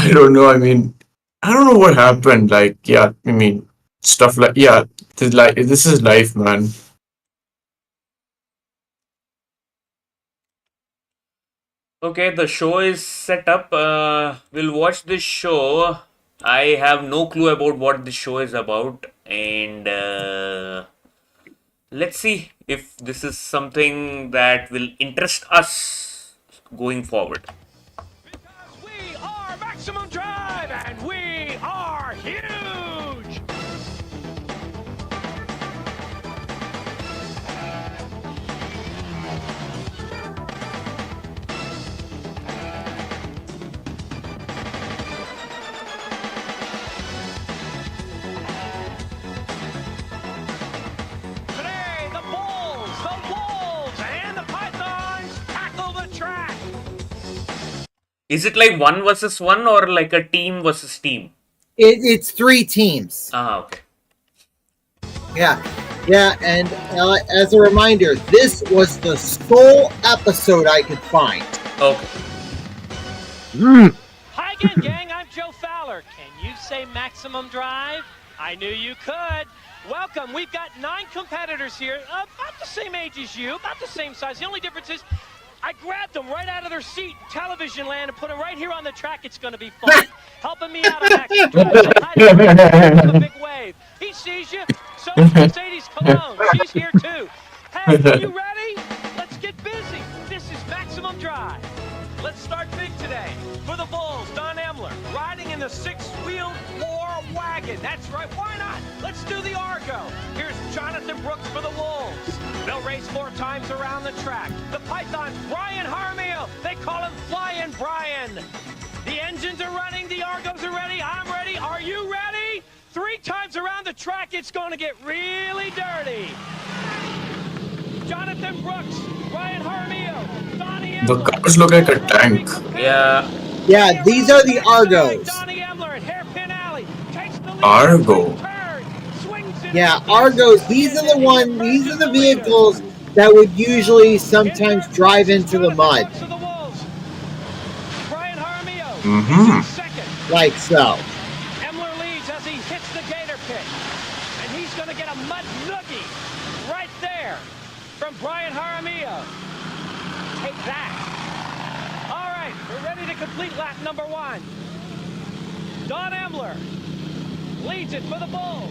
I don't know. I mean, I don't know what happened. Like, yeah, I mean, stuff like, yeah, this is life, man. Okay, the show is set up. We'll watch this show. I have no clue about what this show is about, and let's see if this is something that will interest us going forward. Because we are Maximum Drive and we are huge! Today, the Bulls, the Wolves, and the Pythons tackle the track. Is it like one versus one or like a team versus team? It's 3 teams. Ah, okay. Yeah. Yeah, and as a reminder, this was the sole episode I could find. Okay. Hi again, gang. I'm Joe Fowler. Can you say Maximum Drive? I knew you could. Welcome. We've got 9 competitors here, about the same age as you, about the same size. The only difference is I grabbed them right out of their seat, television land, and put them right here on the track. It's going to be fun. Helping me out on Maximum Drive. Say hi to Rick. Give a big wave. He sees you. So does Mercedes Cologne. She's here too. Hey, are you ready? Let's get busy. This is Maximum Drive. Let's start big today. For the Bulls, Don Emler, riding in the 6-wheeled war wagon. That's right, why not? Let's do the Argo. Here's Jonathan Brooks for the Wolves. They'll race 4 times around the track. The Pythons, Brian Harmio. They call him Flying Brian. The engines are running, the Argos are ready, I'm ready. Are you ready? 3 times around the track, it's going to get really dirty. Jonathan Brooks, Brian Harmio, Donnie The Emler. cars look like a tank. Yeah. Yeah, these are the Argos. Donnie Emler at Hairpin Alley takes the lead. Argo. Turn, swings in. Yeah, Argos. These are the vehicles that would usually sometimes drive into the mud, Brian Harmio Mhm. is in second. like so. Emler leads as he hits the gator pit. And he's going to get a mud noogie right there from Brian Jaramillo. Take that. All right, we're ready to complete lap number 1. Don Emler leads it for the Bulls.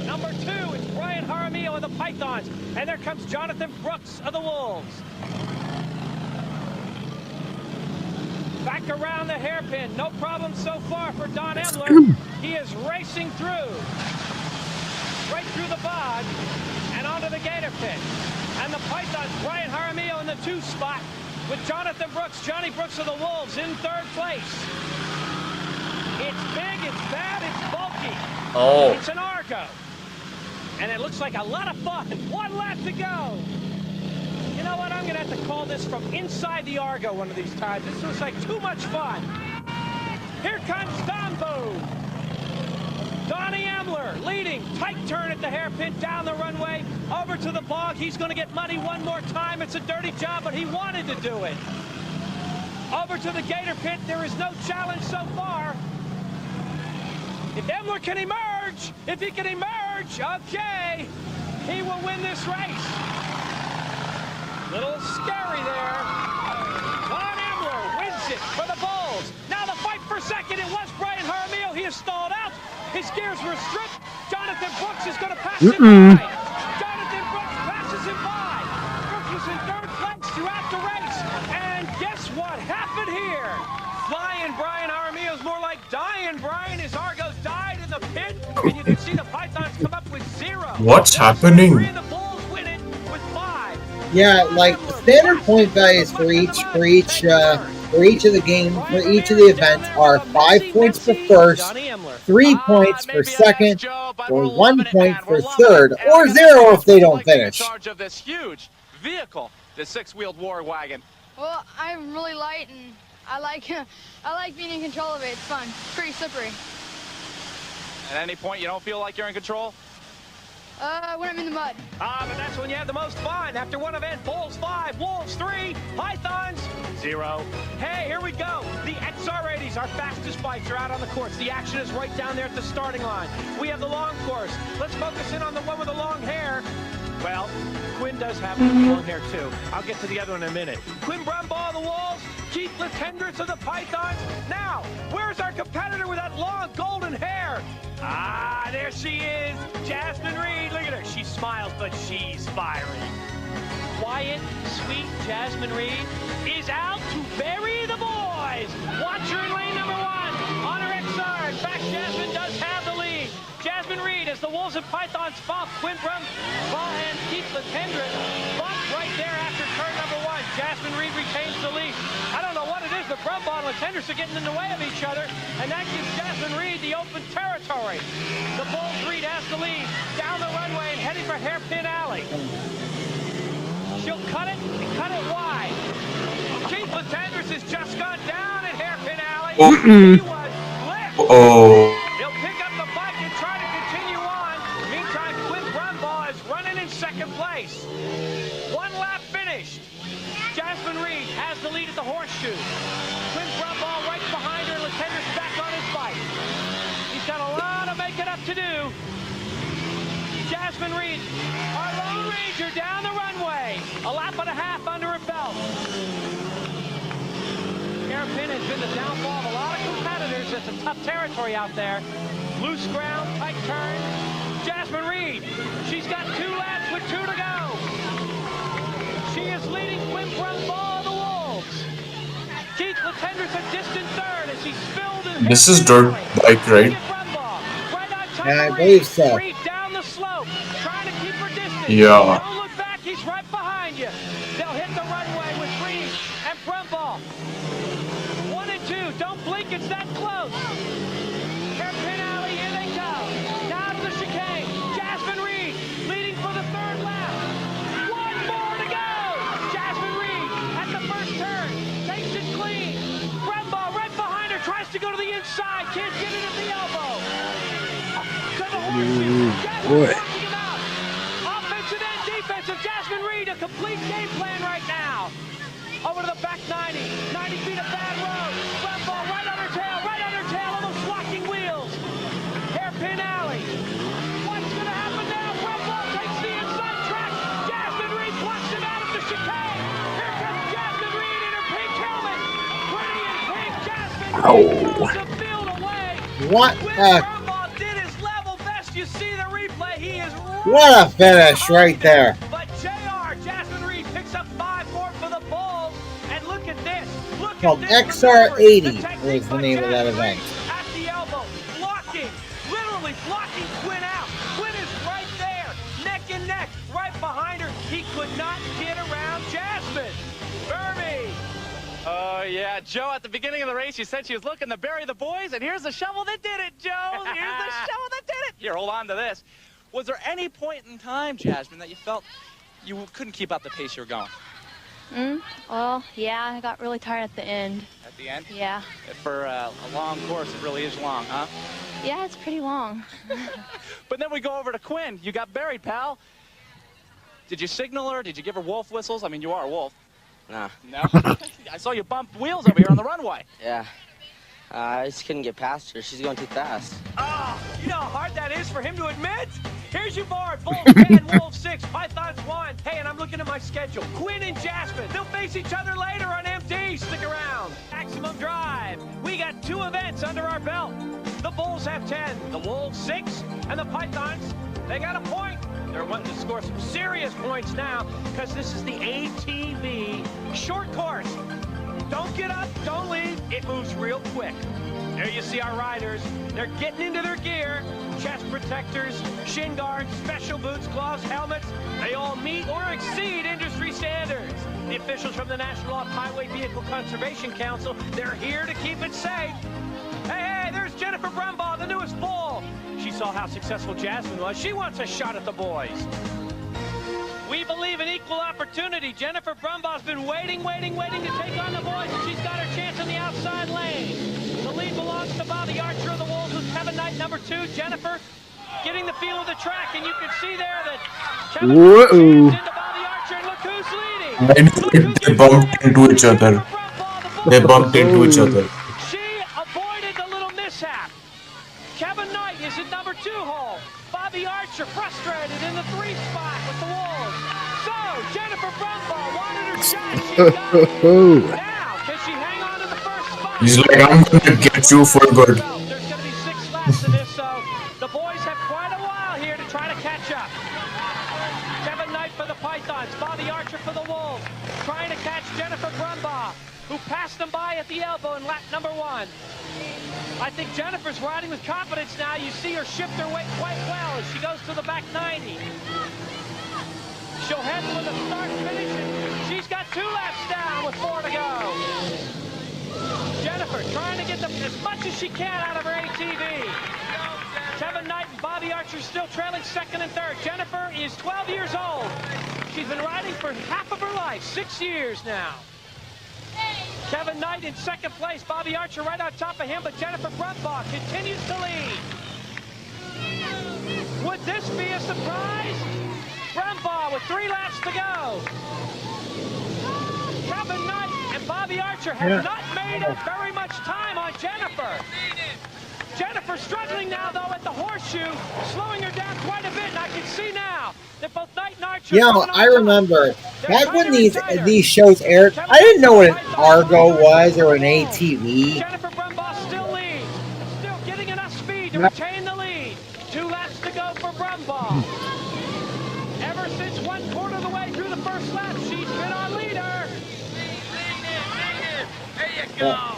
Number 2 is Brian Jaramillo of the Pythons. And there comes Jonathan Brooks of the Wolves. Back around the hairpin. No problem so far for Don Emler. He is racing through. Right through the bog and onto the gator pit. And the Pythons, Brian Jaramillo in the 2 spot with Jonathan Brooks, Johnny Brooks of the Wolves in 3rd place. It's big, it's bad, it's bulky. Oh. It's an Argo. And it looks like a lot of fun. 1 lap to go. You know what? I'm going to have to call this from inside the Argo one of these times. This looks like too much fun. Here comes Dombo. Donnie Emler leading. Tight turn at the hairpin down the runway. Over to the bog. He's going to get muddy one more time. It's a dirty job, but he wanted to do it. Over to the gator pit. There is no challenge so far. If Emler can emerge, if he can emerge, okay, he will win this race. Little scary there. Don Emler wins it for the Bulls. Now the fight for second. It was Brian Jaramillo. He has stalled out. His gears were stripped. Jonathan Brooks is going to pass him by. Jonathan Brooks passes him by. Brooks was in 3rd place throughout the race. And guess what happened here? Flying Brian Jaramillo is more like dying Brian. His Argos died in the pit. And you can see the Pythons come up with 0. What's happening? The Bulls win it with 5. Yeah, like the standard point values for each of the game, for each of the events are 5 points for first, 3 points for second, or 1 point for third, or 0 if they don't finish. Charge of this huge vehicle, the 6-wheeled war wagon. Well, I'm really light and I like being in control of it. It's fun. It's pretty slippery. At any point you don't feel like you're in control? When I'm in the mud. But that's when you have the most fun. After one event, Bulls 5, Wolves 3, Pythons 0. Hey, here we go. The XR80s, our fastest bikes, are out on the course. The action is right down there at the starting line. We have the long course. Let's focus in on the one with the long hair. Well, Quinn does have long hair, too. I'll get to the other one in a minute. Quinn Brumbaugh of the Wolves, Keith Latendresse of the Pythons. Now, where's our competitor with that long golden hair? Ah, there she is, Jasmine Reed. Look at her. She smiles, but she's fiery. Quiet, sweet Jasmine Reed is out to bury the boys. Watch her in lane number 1 on her XR. In fact, Jasmine does have the lead. Jasmine Reed, as the Wolves and Pythons bump, Quinn Brumbaugh and Keith Latendresse bump right there after turn number 1. Jasmine Reed retains the lead. I don't know what it is, but Brumbaugh and Latendresse are getting in the way of each other, and that gives Jasmine Reed the open territory. The Bulls Reed has the lead down the runway and heading for Hairpin Alley. She'll cut it and cut it wide. Keith Latendresse has just gone down at Hairpin Alley. He was lit. Oh. He'll pick up the bike and try to continue on. Meantime, Quinn Brumbaugh is running in second place. 1 lap finished. Jasmine Reed has the lead at the horseshoe. Quinn Brumbaugh right behind her. Latendresse back on his bike. He's got a lot of making up to do. Jasmine Reed, our Lone Ranger, down the runway. A lap and a half under her belt. Hairpin has been the downfall of a lot of competitors. It's a tough territory out there. Loose ground, tight turn. Jasmine Reed, she's got 2 laps with 2 to go. She is leading Quinn Brumbaugh of the Wolves. Keith Latendresse a distant third as he spilled in. This is dirt bike, right? Yeah, I believe so. Reed down the slope, trying to keep her distance. Yeah. Don't look back, he's right behind you. They'll hit the runway with Reed and Brumbaugh. 1 and 2, don't blink, it's that close. Hairpin Alley, here they go. Down to the chicane. Jasmine Reed leading for the 3rd lap. 1 more to go. Jasmine Reed at the first turn takes it clean. Brumbaugh right behind her, tries to go to the inside, can't get it at the elbow. To the horseshoe. Jasmine working him out. Offensive and defensive. Jasmine Reed, a complete game plan right now. Over to the back 90. 90 feet of bad road. Brumbaugh right on her tail, almost locking wheels. Hairpin Alley. What's going to happen now? Brumbaugh takes the inside track. Jasmine Reed blocks him out of the chicane. Here comes Jasmine Reed in her pink helmet. Pretty in pink. Jasmine Reed throws the field away. What Brumbaugh did his level best. You see the replay. He is What a finish right there. But JR, Jasmine Reed picks up 5 more for the Bulls. And look at this. Look Called at this. XR80 The was the name of that Jasmine event. Reed at the elbow, blocking, literally blocking Quinn out. Quinn is right there, neck and neck, right behind her. He could not get around Jasmine. Burmy. Oh, yeah. Joe, at the beginning of the race, you said she was looking to bury the boys, and here's the shovel that did it, Joe. Here's the shovel that did it. Here, hold on to this. Was there any point in time, Jasmine, that you felt you couldn't keep up the pace you were going? Well, yeah, I got really tired at the end. At the end? Yeah. For a long course, it really is long, huh? Yeah, it's pretty long. But then we go over to Quinn. You got buried, pal. Did you signal her? Did you give her wolf whistles? I mean, you are a wolf. Nah. No? I saw you bump wheels over here on the runway. Yeah. I just couldn't get past her. She's going too fast. Oh, you know how hard that is for him to admit? Here's your board. Bulls 10, Wolves 6, Pythons 1. Hey, and I'm looking at my schedule. Quinn and Jasmine, they'll face each other later on MD. Stick around. Maximum Drive. We got 2 events under our belt. The Bulls have 10, the Wolves 6, and the Pythons, they got a point. They're wanting to score some serious points now because this is the ATV short course. Don't get up, don't leave. It moves real quick. There you see our riders. They're getting into their gear. Chest protectors, shin guards, special boots, gloves, helmets. They all meet or exceed industry standards. The officials from the National Off-Highway Vehicle Conservation Council, they're here to keep it safe. Hey, there's Jennifer Brumbaugh, the newest bull. She saw how successful Jasmine was. She wants a shot at the boys. We believe in equal opportunity. Jennifer Brumbaugh's been waiting to take on the boys, and she's got her chance in the outside lane. The lead belongs to Bobby Archer of the Wolves with Kevin Knight, number 2. Jennifer getting the feel of the track, and you can see there that Kevin Whoa. into Bobby Archer, and look who's leading. I know they bumped into each other. They bumped into each other. She avoided the little mishap. Kevin Knight is in number 2 hole. Bobby Archer frustrated in the 3 spot with the Wolves. So Jennifer Brumbaugh wanted her shot. She got it. Now, can she hang on to the first spot? He's like, I'm gonna get you for good. There's going to be 6 laps of this, so the boys have quite a while here to try to catch up. Kevin Knight for the Pythons, Bobby Archer for the Wolves, trying to catch Jennifer Brumbaugh, who passed them by at the elbow in lap number 1. I think Jennifer's riding with confidence now. You see her shift her weight quite well as she goes to the back 90. She'll head for the start finish, and she's got 2 laps down with 4 to go. Jennifer trying to get as much as she can out of her ATV. Kevin Knight and Bobby Archer still trailing 2nd and 3rd. Jennifer is 12 years old. She's been riding for half of her life, 6 years now. Kevin Knight in 2nd place, Bobby Archer right on top of him, but Jennifer Brumbaugh continues to lead. Would this be a surprise? Brumbaugh with 3 laps to go. Kevin Knight and Bobby Archer have not made up very much time on Jennifer. Jennifer struggling now, though, at the horseshoe, slowing her down quite a bit, and I can see now that both Knight and Archer... I remember, back when these shows aired, I didn't know what an Argo was or an ATV. Jennifer Brumbaugh still leads, still getting enough speed to retain the lead. 2 laps to go for Brumbaugh. Ever since 1/4 of the way through the first lap, she's been our leader. There you go.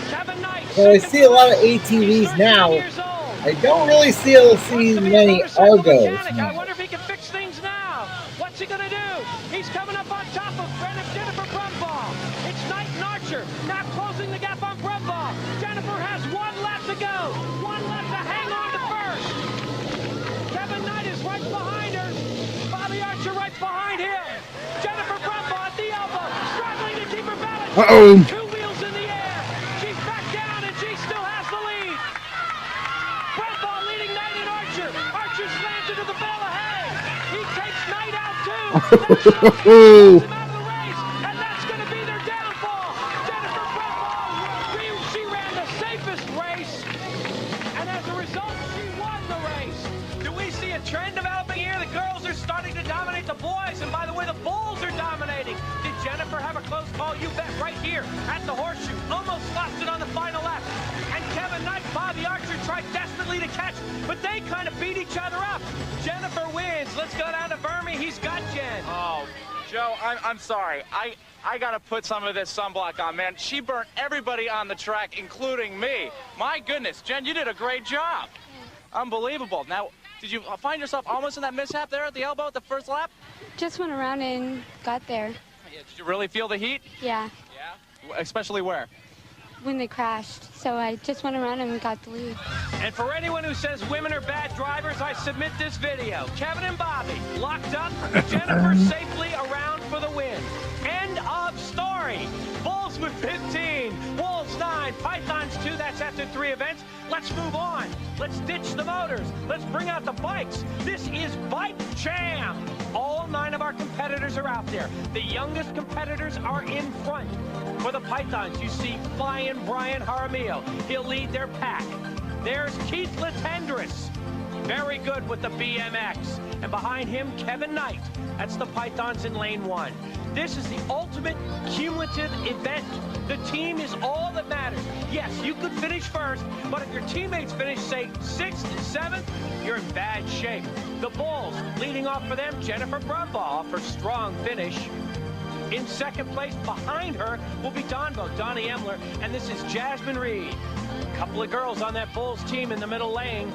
Kevin Knight. So I see a lot of ATVs now. I don't really see many Argos. I wonder if he can fix things now. What's he gonna do? He's coming up on top of Jennifer Brumbaugh. It's Knight and Archer now closing the gap on Brumbaugh. Jennifer has 1 lap to go. 1 lap to hang on to first. Kevin Knight is right behind her. Bobby Archer right behind him. Jennifer Brumbaugh at the elbow, struggling to keep her balance. 2 wheels in the air. She's back down and she still has the lead. Brumbaugh leading Knight and Archer. Archer slams into the bale of hay. He takes Knight out too. That him out of the race, and that's going to be their downfall. Jennifer Brumbaugh, she ran the safest race, and as a result, she won the race. Do we see a trend developing here? The girls are starting to dominate the boys, and by the way, the bulls are dominating. Did Jennifer have a close call? You bet, right here at the horseshoe. Almost lost it on the final lap. And Kevin Knight, Bobby Archer tried desperately to catch, but they kind of beat each other up. Jennifer wins. Let's go down to Burmy. He's got Jen. Oh, Joe, I'm sorry. I got to put some of this sunblock on, man. She burnt everybody on the track, including me. My goodness, Jen, you did a great job. Unbelievable. Now, did you find yourself almost in that mishap there at the elbow at the first lap? Just went around and got there. Yeah, did you really feel the heat? Yeah, Yeah? Especially where? when they crashed. So I just went around and got the lead. And for anyone who says women are bad drivers, I submit this video. Kevin and Bobby locked up, Jennifer safely around for the win. End of story. Bulls with 15, Wolves 9, Pythons 2. That's after 3 events. Let's move on. Let's ditch the motors. Let's bring out the bikes. This is Bike Jam. All 9 of our competitors are out there. The youngest competitors are in front. For the Pythons, you see Flying Brian Jaramillo. He'll lead their pack. There's Keith Latendris. Very good with the BMX. And behind him, Kevin Knight. That's the Pythons in lane 1. This is the ultimate cumulative event. The team is all that matters. Yes, you could finish first, but if your teammates finish, say, 6th and 7th, you're in bad shape. The Bulls, leading off for them, Jennifer Brumbaugh off her strong finish. In 2nd place, behind her, will be Donnie Emler, and this is Jasmine Reed. A couple of girls on that Bulls team in the middle lane.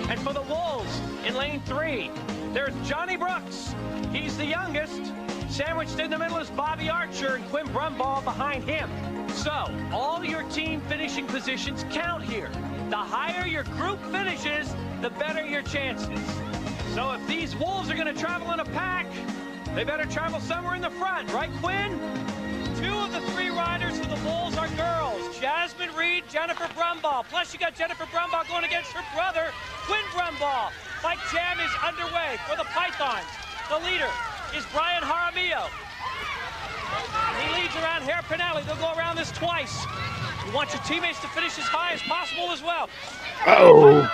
And for the Wolves, in lane 3, there's Johnny Brooks. He's the youngest. Sandwiched in the middle is Bobby Archer and Quinn Brumbaugh behind him. So, all your team finishing positions count here. The higher your group finishes, the better your chances. So if these Wolves are going to travel in a pack, they better travel somewhere in the front, right, Quinn? 2 of the 3 riders for the Bulls are girls. Jasmine Reed, Jennifer Brumbaugh. Plus, you got Jennifer Brumbaugh going against her brother, Quinn Brumball. Fight Jam is underway for the Pythons. The leader is Brian Jaramillo. He leads around Hairpin Alley. They'll go around this twice. You want your teammates to finish as high as possible as well. Oh, no.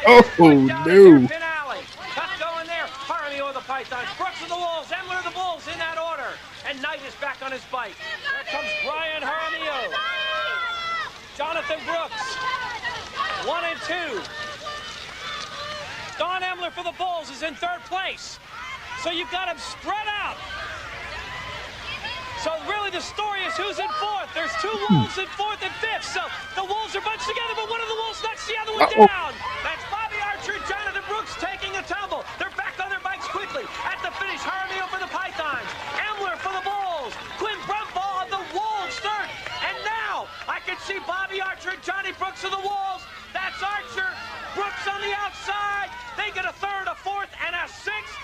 Cut going there. Jaramillo of the Pythons. Brooks of the Wolves. Emler of the Bulls in that order. And Knight is back on his bike. There comes Brian Jaramillo. Jonathan Brooks. 1 and 2. Don Emler for the Bulls is in third place. So you've got them spread out. So really the story is who's in fourth. There's 2 Wolves in fourth and fifth. So the Wolves are bunched together, but one of the Wolves knocks the other one down. That's Bobby Archer and Jonathan Brooks taking a tumble. They're back on their bikes quickly. At the finish, Jaramillo for the Pythons. Emler for the Bulls. Quinn Brumball of the Wolves third. And now I can see Bobby Archer and Johnny Brooks of the Wolves. That's Archer. Brooks on the outside. They get a third, a fourth, and a sixth.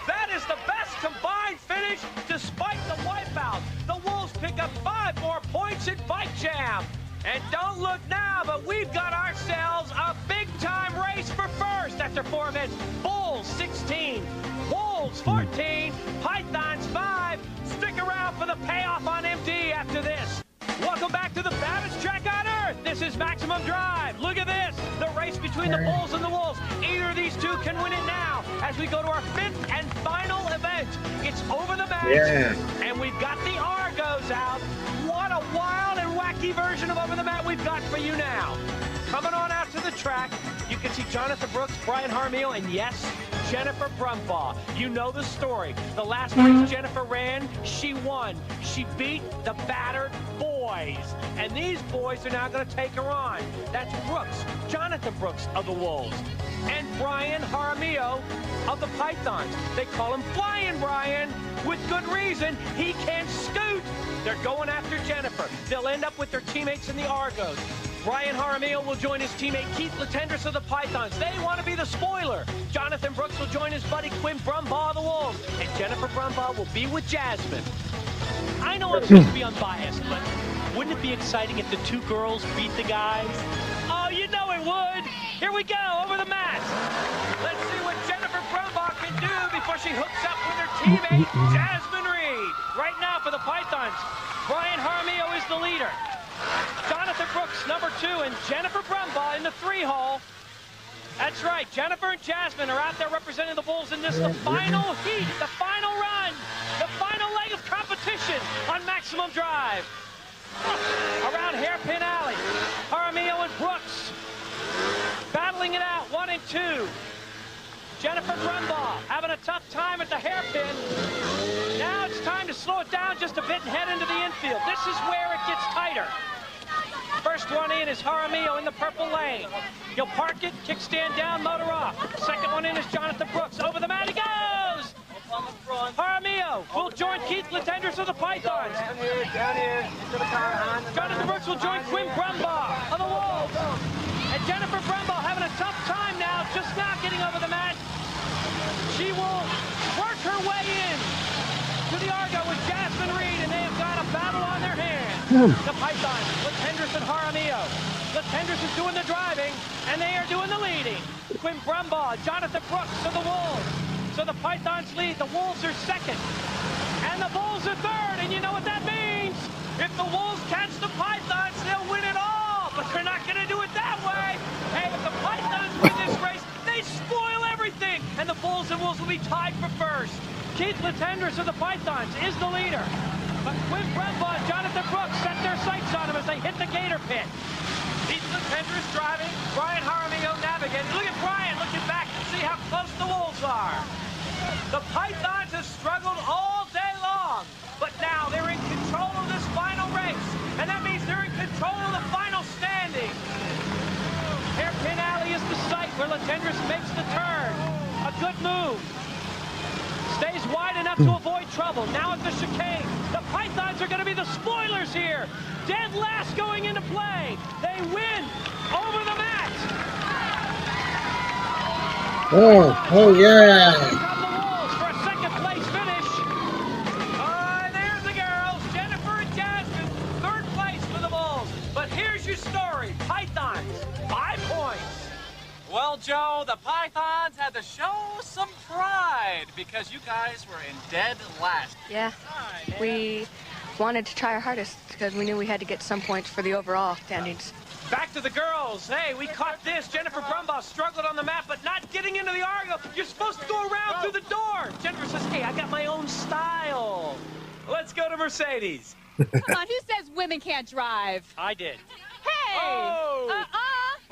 That is the best combined finish despite the wipeout. The Wolves pick up 5 more points in Bike Jam. And don't look now, but we've got ourselves a big-time race for first after 4 events. Bulls 16, Wolves 14, Pythons 5. Stick around for the payoff on MD after this. Welcome back to the baddest track on earth. This is Maximum Drive. Look at this. The race between the Bulls and the Wolves. Either of these two can win it now as we go to our 5th and final event. It's over the match. Yeah. And we've got the Argos out. What a wild and wacky version of Over the Mat we've got for you now. Coming on out to the track, you can see Jonathan Brooks, Brian Jaramillo, and yes, Jennifer Brumbaugh. You know the story. The last race Jennifer ran, she won. She beat the battered boys. And these boys are now going to take her on. That's Brooks, Jonathan Brooks of the Wolves, and Brian Jaramillo of the Pythons. They call him Flying Brian with good reason. He can scoot. They're going after Jennifer. They'll end up with their teammates in the Argos. Brian Jaramillo will join his teammate Keith Latendresse of the Pythons. They want to be the spoiler. Jonathan Brooks will join his buddy Quinn Brumball of the Wolves. And Jennifer Brumbaugh will be with Jasmine. I know I'm supposed to be unbiased, but wouldn't it be exciting if the 2 girls beat the guys? Oh, you know it would. Here we go, over the mat. Let's see what Jennifer Brumbaugh can do before she hooks up with her teammate, Jasmine Reed. Right now for the Pythons, Brian Jaramillo is the leader. Jonathan Brooks, number 2, and Jennifer Brumbaugh in the 3-hole. That's right, Jennifer and Jasmine are out there representing the Bulls in this, the final heat, the final run, the final leg of competition on Maximum Drive. Around Hairpin Alley, Jaramillo and Brooks battling it out, 1 and 2. Jennifer Brumbaugh having a tough time at the hairpin. Now it's time to slow it down just a bit and head into the infield. This is where it gets tighter. First one in is Jaramillo in the purple lane. He'll park it, kickstand down, motor off. Second one in is Jonathan Brooks. Over the mat he goes! Jaramillo will join Keith Latendresse of the Pythons. Down here. Jonathan Brooks will join Quinn Brumball of the Wolves. And Jennifer Brumbaugh having a tough time now, just not getting over the mat. She will work her way in to the Argo with Jasmine Reed, and they have got a battle on their hands. The Pythons, Latendresse and Jaramillo. Latendresse is doing the driving, and they are doing the leading. Quinn Brumball, Jonathan Brooks of the Wolves. So the Pythons lead, the Wolves are second, and the Bulls are third, and you know what that means? If the Wolves catch the Pythons, they'll win it all, but they're not going to do it that way. Hey, if the Pythons win this race, they spoil everything, and the Bulls and Wolves will be tied for first. Keith Latendresse of the Pythons is the leader, but Quinn Brumball and Jonathan Brooks set their sights on him as they hit the gator pit. Keith Latendresse driving, Brian Jaramillo navigating. Look at Brian looking back to see how close the Wolves are. The Pythons have struggled all day long, but now they're in control of this final race, and that means they're in control of the final standing. Hairpin Alley is the site where Latendresse makes the turn. A good move. Stays wide enough to avoid trouble. Now at the chicane, the Pythons are going to be the spoilers here. Dead last going into play. They win over the mat. Oh yeah. Well, Joe, the Pythons had to show some pride because you guys were in dead last. Yeah, we wanted to try our hardest because we knew we had to get some points for the overall standings. Back to the girls. Hey, we caught this. Jennifer Brumbaugh struggled on the mat, but not getting into the argo. You're supposed to go around through the door. Jennifer says, hey, I got my own style. Let's go to Mercedes. Come on, who says women can't drive? I did. Hey! Oh!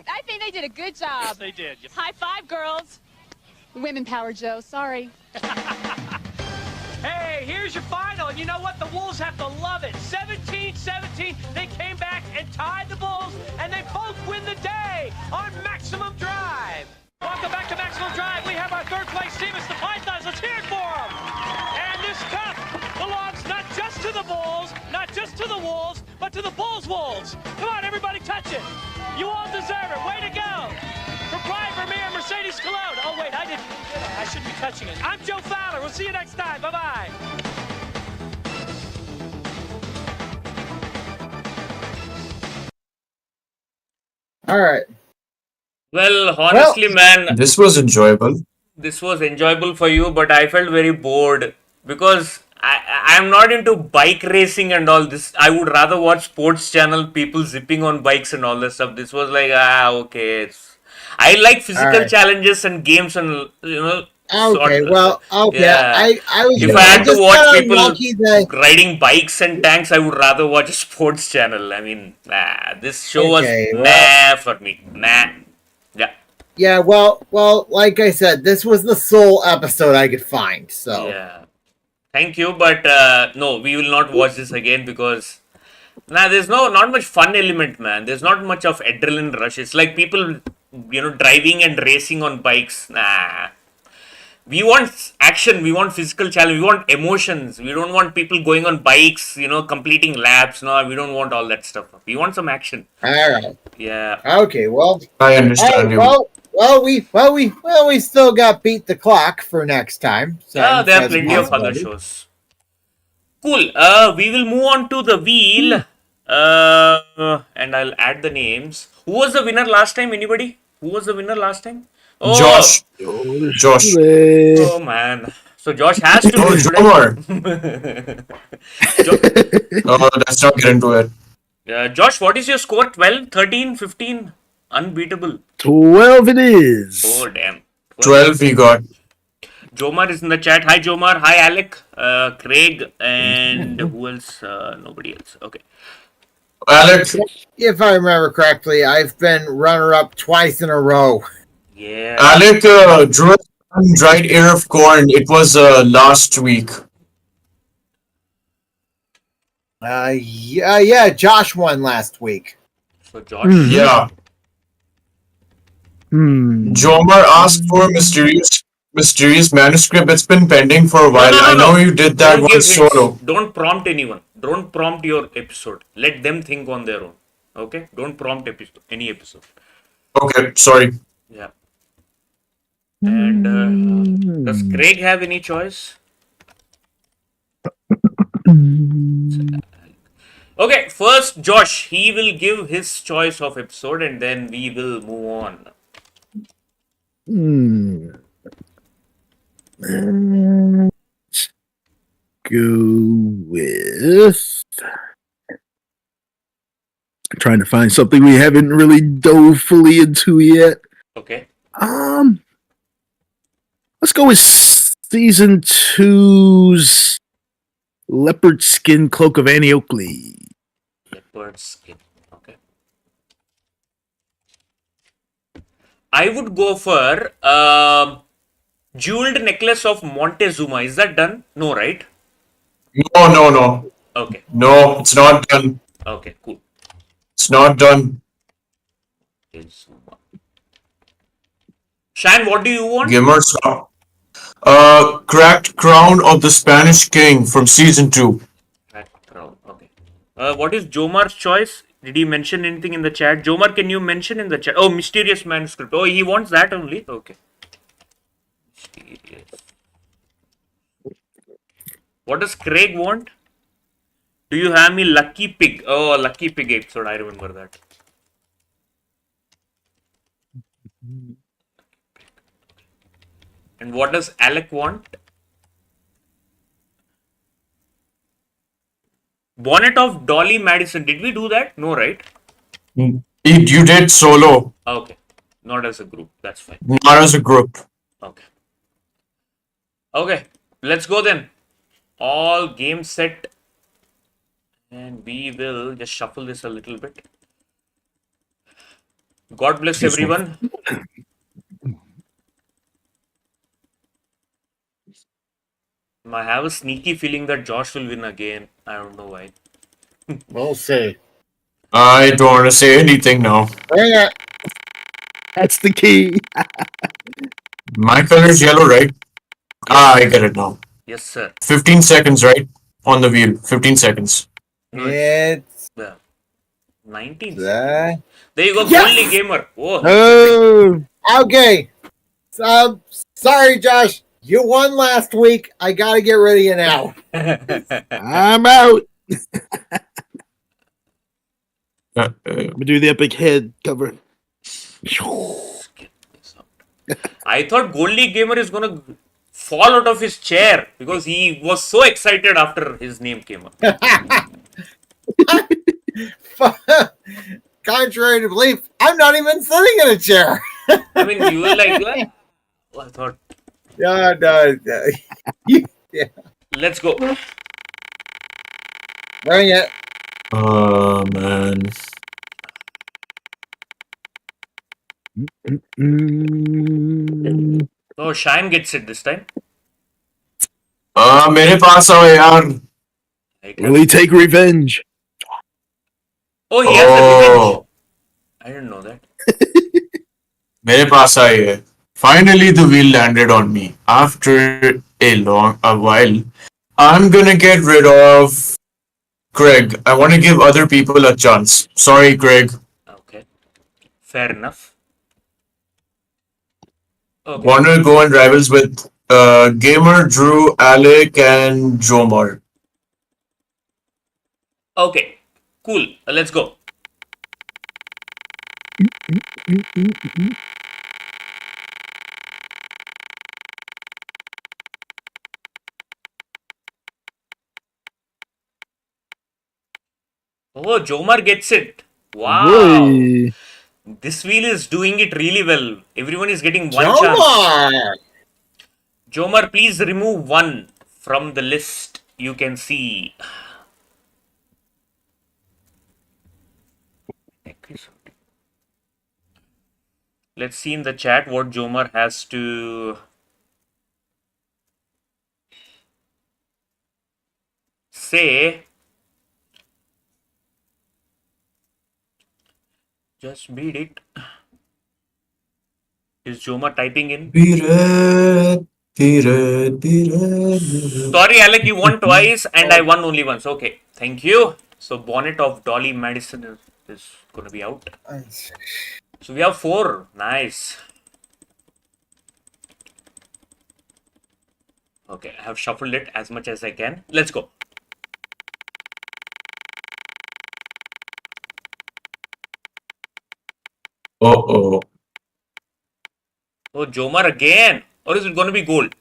I think they did a good job. Yes, they did. High five, girls. Women power, Joe. Sorry. Hey, here's your final. And you know what? The Wolves have to love it. 17-17. They came back and tied the Bulls, and they both win the day on Maximum Drive. Welcome back to Maximum Drive. We have our third place team. It's the Pythons. Let's hear it for them. And this cup belongs not just to the Bulls, not just to the Wolves, but to the Bulls Wolves. Come on, everybody, touch it. You all deserve it. Way to go. From Brian Vermeer and Mercedes Cologne. Oh, wait, I didn't. I shouldn't be touching it. I'm Joe Fowler. We'll see you next time. Bye-bye. All right. Well, honestly, man, This was enjoyable. this was enjoyable for you, but I felt very bored because I'm not into bike racing and all this. I would rather watch sports channel, people zipping on bikes and all that stuff. This was like, okay. I like physical Alright. challenges and games and, Okay, well, okay. Yeah. I was If I had to just watch kinda people lucky that riding bikes and tanks, I would rather watch a sports channel. I mean, this show was Okay, well- nah for me. Nah. Yeah. yeah, well, like I said, this was the sole episode I could find. So Yeah. Thank you, but no, we will not watch this again because there's not much fun element, man. There's not much of adrenaline rush. It's like people, driving and racing on bikes. Nah. We want action. We want physical challenge. We want emotions. We don't want people going on bikes, completing laps. No, we don't want all that stuff. We want some action. all right. Yeah. Okay, well, I all understand right, you. we still got Beat the Clock for next time. So Yeah, there are that's plenty of other possibility. shows. Cool. We will move on to the wheel. And I'll add the names. Who was the winner last time? Anybody? Who was the winner last time? Oh, Josh. Oh man. So Josh has to Oh, do today. Jomar. Let's not get into it. Josh, what is your score? 12, 13, 15? Unbeatable. 12 it is. Oh, damn. 12 we got. Jomar is in the chat. Hi, Jomar. Hi, Alec. Craig. And who else? Nobody else. Okay. Alex, If I remember correctly, I've been runner-up twice in a row. Yeah. Alec drew a dried ear of corn. It was last week. Yeah, Josh won last week. So Josh. Yeah. Jomar asked for a mysterious manuscript. It's been pending for a while. No. I know you did that Don't give once hints. solo. Don't prompt anyone. Don't prompt your episode. Let them think on their own. Okay? Don't prompt any episode. Okay, sorry. Yeah. And does Craig have any choice? Okay, first Josh. He will give his choice of episode and then we will move on. Let's go with trying to find something we haven't really dove fully into yet. Okay. Let's go with season 2's Leopard Skin Cloak of Annie Oakley. Leopard skin. Okay. I would go for Jeweled Necklace of Montezuma. Is that done? No, right? No. Okay. No, it's not done. Okay, cool. It's not done. Shan, what do you want? Gimmer Song. Cracked Crown of the Spanish King from season 2. Okay. What is Jomar's choice? Did he mention anything in the chat? Jomar, can you mention in the chat? Oh, Mysterious Manuscript. Oh, he wants that only? Okay. Mysterious. What does Craig want? Do you have me Lucky Pig? Oh, Lucky Pig episode. I remember that. And what does Alec want? Bonnet of Dolly Madison. Did we do that? No, right? You did solo, Okay. Not as a group. That's fine. not as a group. Okay. Okay. Let's go then. All game set. And we will just shuffle this a little bit. God bless everyone. I have a sneaky feeling that Josh will win again. I don't know why. We'll see. I don't want to say anything now. Bring it. That's the key. My color is yellow, right? Ah, I get it now. Yes, sir. 15 seconds, right? On the wheel. 15 seconds. No, It's 19 seconds. that. There you go, Yes! Goldie Gamer. Oh. Oh, Okay. Sorry, Josh. You won last week. I gotta get rid of you now. I'm out. Uh, I'm gonna do the epic head cover. I thought Goldie Gamer is gonna fall out of his chair because he was so excited after his name came up. Contrary to belief, I'm not even sitting in a chair. I mean, you were like, what? I thought, No. Yeah. let's go. Bring it. Oh, man. Oh, Shine gets it this time. मेरे पास आओ यार. Will he take revenge? Oh, he has the revenge. I didn't know that. मेरे पास आई है. Finally, the wheel landed on me. After a while, I'm gonna get rid of Greg. I want to give other people a chance. Sorry, Greg. Okay. Fair enough. Okay. Want to go on rivals with Gamer, Drew, Alec, and Jomar. Okay. Cool. Let's go. Oh, Jomar gets it. Wow. Boy. This wheel is doing it really well. Everyone is getting one chance. Jomar! Jomar, please remove one from the list. You can see. Let's see in the chat what Jomar has to say. Just beat it. Is Jomar typing in? Beat it. Sorry, Alec, you won twice and I won only once. Okay, thank you. So, Bonnet of Dolly Madison is going to be out. So, we have 4. Nice. Okay, I have shuffled it as much as I can. Let's go. Uh-oh. Oh, Jomar again. Or is it going to be gold?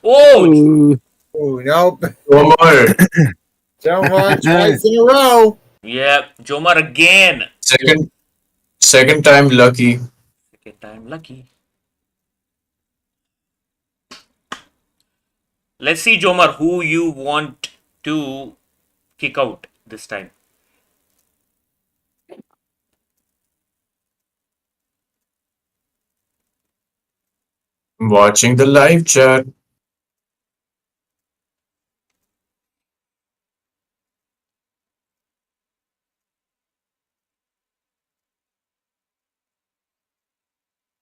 Oh! Ooh. Oh, nope. Jomar. Jomar twice in a row. Yeah, Jomar again. Second time lucky. Second time lucky. Let's see, Jomar, who you want to kick out this time. Watching the live chat.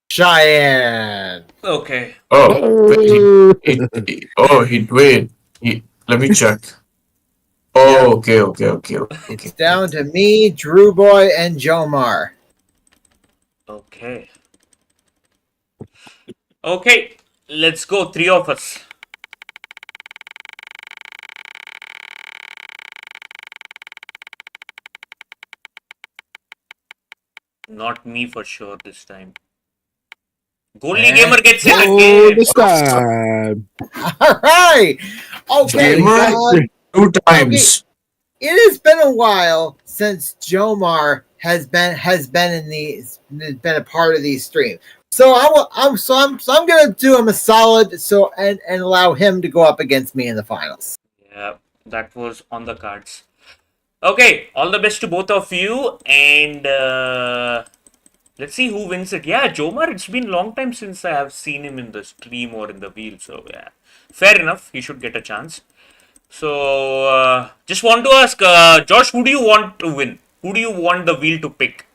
Cheyenne. Okay. Oh, wait. Let me check. Oh, okay. It's down to me, Drew Boy, and Jomar. Okay. Okay, let's go. 3 of us. Not me for sure this time. Goldie Gamer gets it Oh, again. this time. All right. Okay. Gamer 2 Okay. times. It has been a while since Jomar has been a part of these streams. So I'm gonna do him a solid and allow him to go up against me in the finals. Yeah, that was on the cards. Okay, all the best to both of you, and let's see who wins it. Yeah, Jomar, it's been a long time since I have seen him in the stream or in the wheel, so yeah. Fair enough, he should get a chance. So, just want to ask, Josh, who do you want to win? Who do you want the wheel to pick?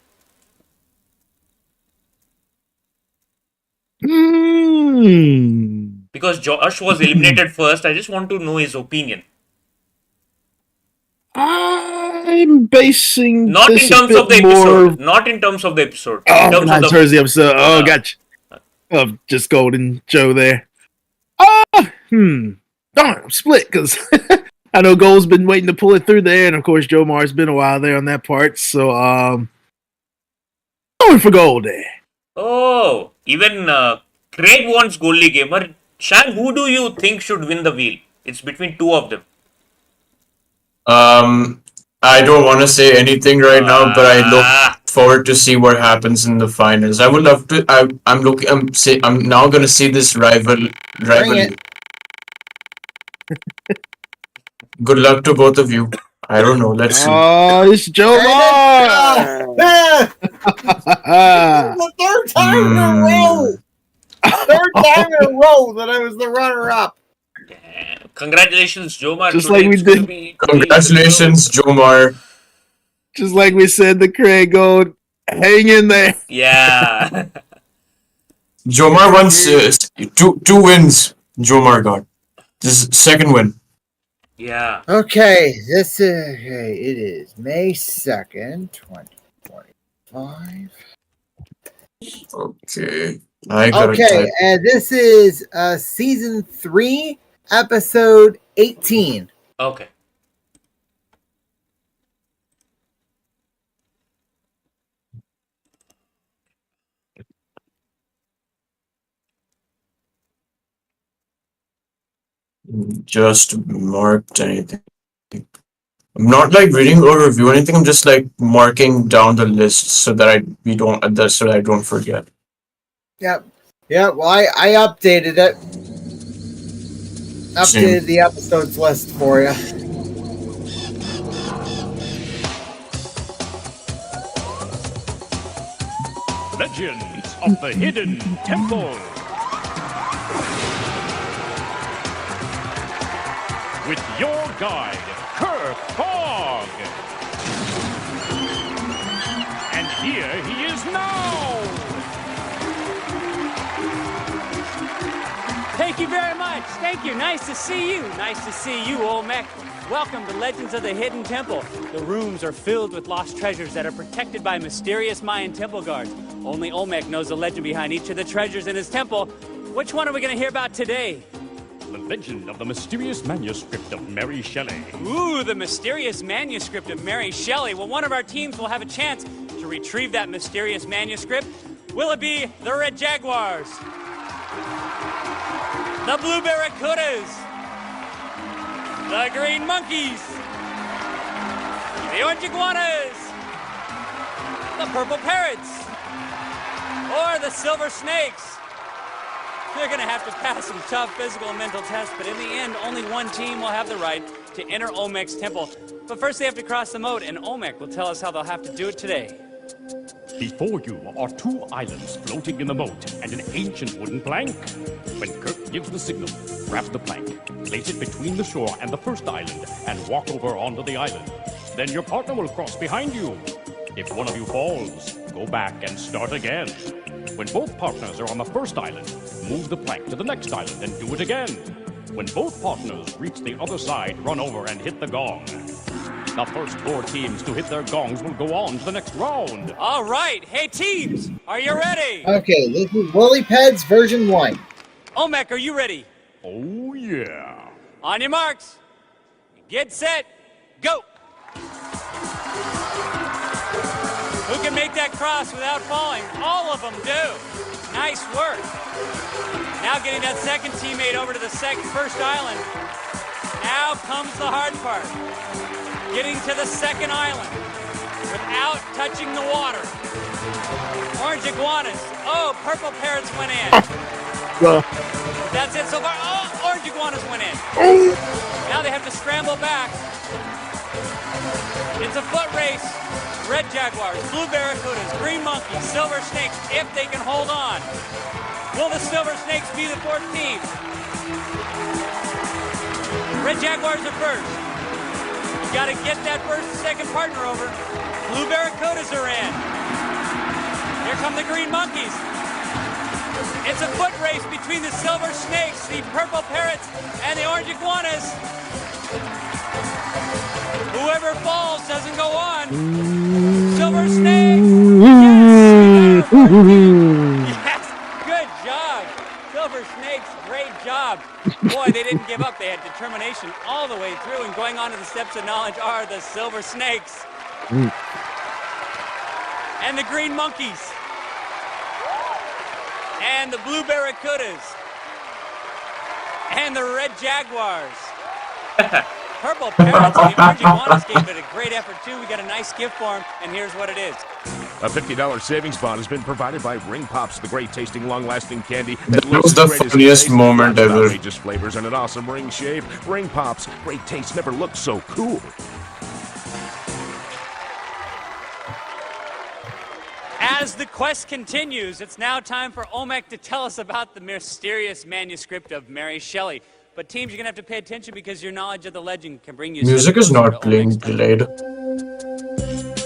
Because Josh was eliminated first, I just want to know his opinion. I'm basing Not this in terms a of the bit more... episode. Not in terms of the episode. Oh, in terms not of the episode. Oh, gotcha. Of just Golden Joe there. Darn, I'm split because I know Gold's been waiting to pull it through there, and of course Joe Mar's been a while there on that part. So, going for Gold there. Oh, even Craig wants Goldie Gamer. Shan, who do you think should win the wheel? It's between two of them. I don't want to say anything right now, but I look forward to see what happens in the finals. I would love to. I'm now gonna see this rival. Good luck to both of you. I don't know. Let's see. Oh, it's Joe Mar. The third time in a row. Third time in a row that I was the runner-up. Congratulations, Jomar. Just like we did. Congratulations, Jomar. Just like we said to Craig Gold, hang in there. Yeah. Jomar wants two wins. Jomar got this second win. Yeah. Okay, it is May 2nd, 2025. Okay. I got Okay, and this is season 3, episode 18. Okay. Just marked anything. I'm not like reading or review anything. I'm just like marking down the list so that I don't forget. Yep. Yeah, well, I updated it. Updated the episodes list for you. Legends of the Hidden Temple. With your guide, Kirk Fogg. And here he is now. Thank you very much. Thank you. Nice to see you. Nice to see you, Olmec. Welcome to Legends of the Hidden Temple. The rooms are filled with lost treasures that are protected by mysterious Mayan temple guards. Only Olmec knows the legend behind each of the treasures in his temple. Which one are we going to hear about today? The legend of the mysterious manuscript of Mary Shelley. Ooh, the mysterious manuscript of Mary Shelley. Well, one of our teams will have a chance to retrieve that mysterious manuscript. Will it be the Red Jaguars? The Blue Barracudas? The Green Monkeys? The Orange Iguanas? The Purple Parrots? Or the Silver Snakes? They're going to have to pass some tough physical and mental tests, but in the end, only one team will have the right to enter Olmec's temple. But first they have to cross the moat, and Olmec will tell us how they'll have to do it today. Before you are 2 islands floating in the moat and an ancient wooden plank. When Kirk gives the signal, grab the plank, place it between the shore and the first island, and walk over onto the island. Then your partner will cross behind you. If one of you falls, go back and start again. When both partners are on the first island, move the plank to the next island and do it again. When both partners reach the other side, run over and hit the gong. The first 4 teams to hit their gongs will go on to the next round. All right. Hey, teams, are you ready? Okay, this is Willy Peds version 1. Olmec, are you ready? Oh, yeah. On your marks. Get set. Go. Who can make that cross without falling? All of them do. Nice work. Now getting that second teammate over to the first island. Now comes the hard part. Getting to the second island without touching the water. Orange iguanas. Oh, purple parrots went in. That's it so far. Oh, orange iguanas went in. Now they have to scramble back. It's a foot race. Red jaguars, blue barracudas, green monkeys, silver snakes, if they can hold on. Will the silver snakes be the fourth team? Red jaguars are first. You gotta get that second partner over. Blue barracudas are in. Here come the green monkeys. It's a foot race between the silver snakes, the purple parrots, and the orange iguanas. Whoever falls doesn't go on. Silver snakes. Yes, good job. Silver snakes, great job. Boy, they didn't give up. They had determination all the way through, and going on to the steps of knowledge are the silver snakes. And the green monkeys. And the blue barracudas. And the red jaguars. Purple parrots and the orange iguanas gave it a great effort too. We got a nice gift for them, and here's what it is. A $50 savings bond has been provided by Ring Pops, the great-tasting, long-lasting candy That was the funniest moment ever. Outrageous flavors and an awesome ring shape. Ring Pops, great taste, never looked so cool. As the quest continues, it's now time for Olmec to tell us about the mysterious manuscript of Mary Shelley. But teams, you're going to have to pay attention because your knowledge of the legend can bring you... Music is not playing delayed.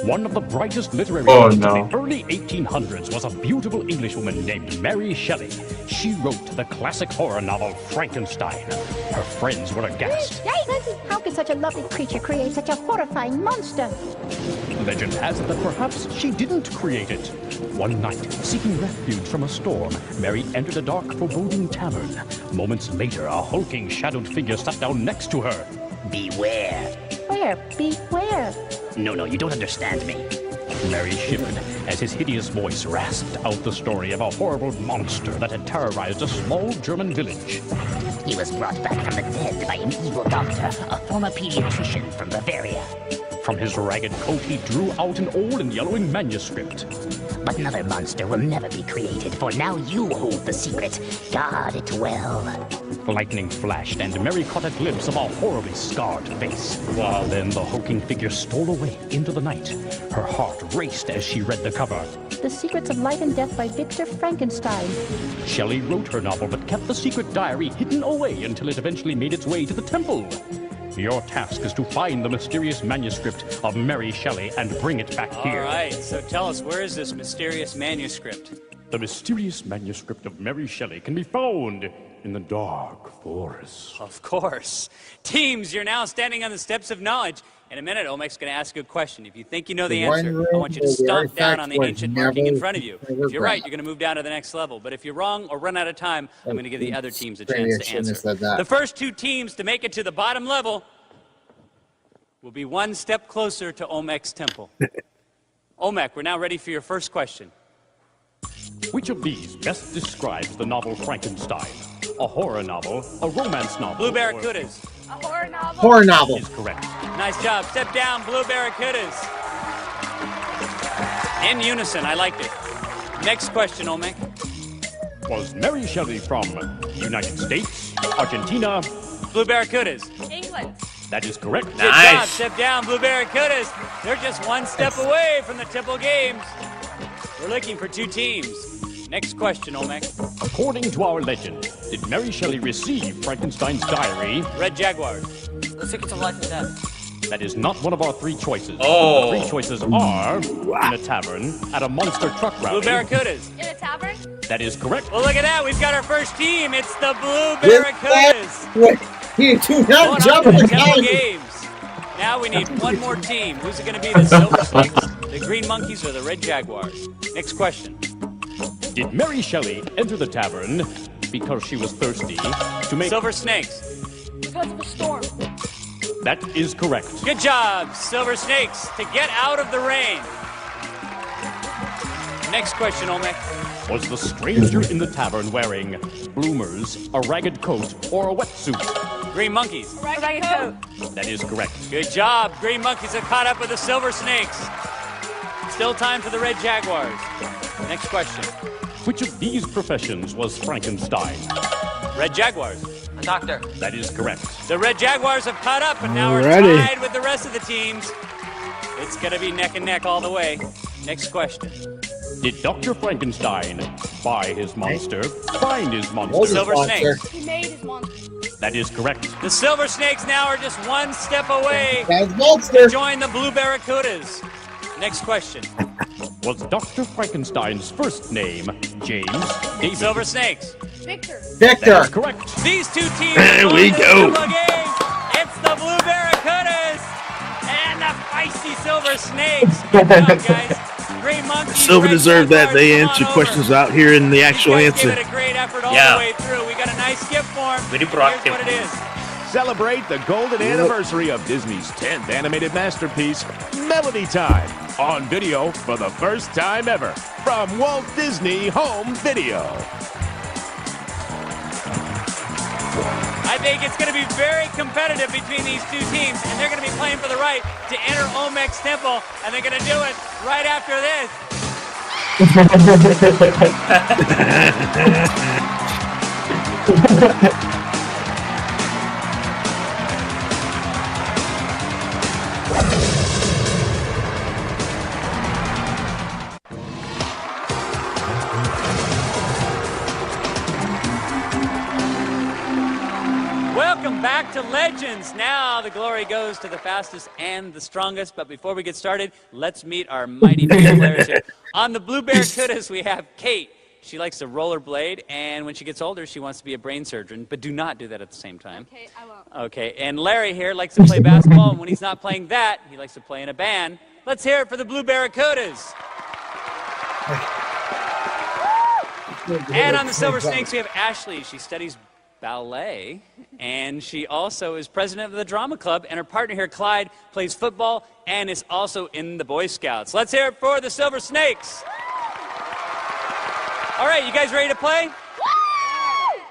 One of the brightest literary Oh, legends no. of the early 1800s was a beautiful Englishwoman named Mary Shelley. She wrote the classic horror novel Frankenstein. Her friends were aghast. How could such a lovely creature create such a horrifying monster? Legend has it that perhaps she didn't create it. One night, seeking refuge from a storm, Mary entered a dark, foreboding tavern. Moments later, a hulking, shadowed figure sat down next to her. Beware. Where? Beware. No, you don't understand me. Mary shivered as his hideous voice rasped out the story of a horrible monster that had terrorized a small German village. He was brought back from the dead by an evil doctor, a former pediatrician from Bavaria. From his ragged coat, he drew out an old and yellowing manuscript. But another monster will never be created, for now you hold the secret. Guard it well. Lightning flashed, and Mary caught a glimpse of a horribly scarred face. Then the hulking figure stole away into the night. Her heart raced as she read the cover. The Secrets of Life and Death by Victor Frankenstein. Shelley wrote her novel, but kept the secret diary hidden away until it eventually made its way to the temple. Your task is to find the mysterious manuscript of Mary Shelley and bring it back here. All right, so tell us, where is this mysterious manuscript? The mysterious manuscript of Mary Shelley can be found in the dark forest. Of course. Teams, you're now standing on the steps of knowledge. In a minute, Olmec's going to ask you a question. If you think you know the answer, I want you to stomp down on the ancient marking in front of you. If you're right, you're going to move down to the next level. But if you're wrong or run out of time, I'm going to give the other teams a chance to answer. The first two teams to make it to the bottom level will be one step closer to Olmec's temple. Olmec, we're now ready for your first question. Which of these best describes the novel Frankenstein? A horror novel, a romance novel? Blue barracudas. A horror novel. Horror novel. Is correct. Nice job. Step down, blue barracudas. In unison, I liked it. Next question, Olmec. Was Mary Shelley from United States, Argentina? Blue barracudas. England. That is correct. Good job. Step down, blue barracudas. They're just one step away from the Temple Games. We're looking for two teams. Next question, Olmec. According to our legend, did Mary Shelley receive Frankenstein's diary? Red Jaguars. The Secrets of Life and Death. That is not one of our three choices. Oh. The three choices are in a tavern, at a monster truck rally. Blue barracudas. In a tavern. That is correct. Well, look at that. We've got our first team. It's the blue barracudas. You do Going not on jump to the the Temple gun. Games. Now we need one more team. Who's it going to be? The Silver Snakes, the Green Monkeys, or the Red Jaguars? Next question. Did Mary Shelley enter the tavern because she was thirsty to make... Silver Snakes. Because of a storm. That is correct. Good job, Silver Snakes, to get out of the rain. Next question, Olmec. Was the stranger in the tavern wearing bloomers, a ragged coat, or a wetsuit? Green Monkeys. Ragged coat. That is correct. Good job. Green Monkeys have caught up with the Silver Snakes. Still time for the Red Jaguars. Next question. Which of these professions was Frankenstein? Red Jaguars. A doctor. That is correct. The Red Jaguars have caught up, and now we're Alrighty. tied with the rest of the teams. It's going to be neck and neck all the way. Next question. Did Dr. Frankenstein buy his monster, find his monster? What Silver monster? Snakes. He made his monster. That is correct. The Silver Snakes now are just one step away That's to monster. join the Blue Barracudas. Next question. Was Dr. Frankenstein's first name James David? Silver Snakes. Victor. That Victor. is correct. These two teams There are we going to go. the game. It's the Blue Barracudas and the feisty Silver Snakes. Good job, guys. Green Monkeys. Silver Red deserved that. Jaguars, They come on answered over. questions out here in the actual These guys answer. gave it a great effort all Yeah. the way through. We got a nice gift form. Very Here's proactive. what it is. Celebrate the golden anniversary of Disney's 10th animated masterpiece, Melody Time, on video for the first time ever from Walt Disney Home Video. I think it's going to be very competitive between these two teams, and they're going to be playing for the right to enter Olmec's temple, and they're going to do it right after this. Welcome back to Legends. Now the glory goes to the fastest and the strongest. But before we get started, let's meet our mighty field players here. On the Blue Barracudas, we have Kate. She likes to rollerblade, and when she gets older, she wants to be a brain surgeon. But do not do that at the same time. Okay, I won't. Okay, and Larry here likes to play basketball, and when he's not playing that, he likes to play in a band. Let's hear it for the Blue Barracudas. And on the Silver Snakes, we have Ashley. She studies ballet, and she also is president of the drama club, and her partner here, Clyde, plays football and is also in the Boy Scouts. Let's hear it for the Silver Snakes. All right, you guys ready to play?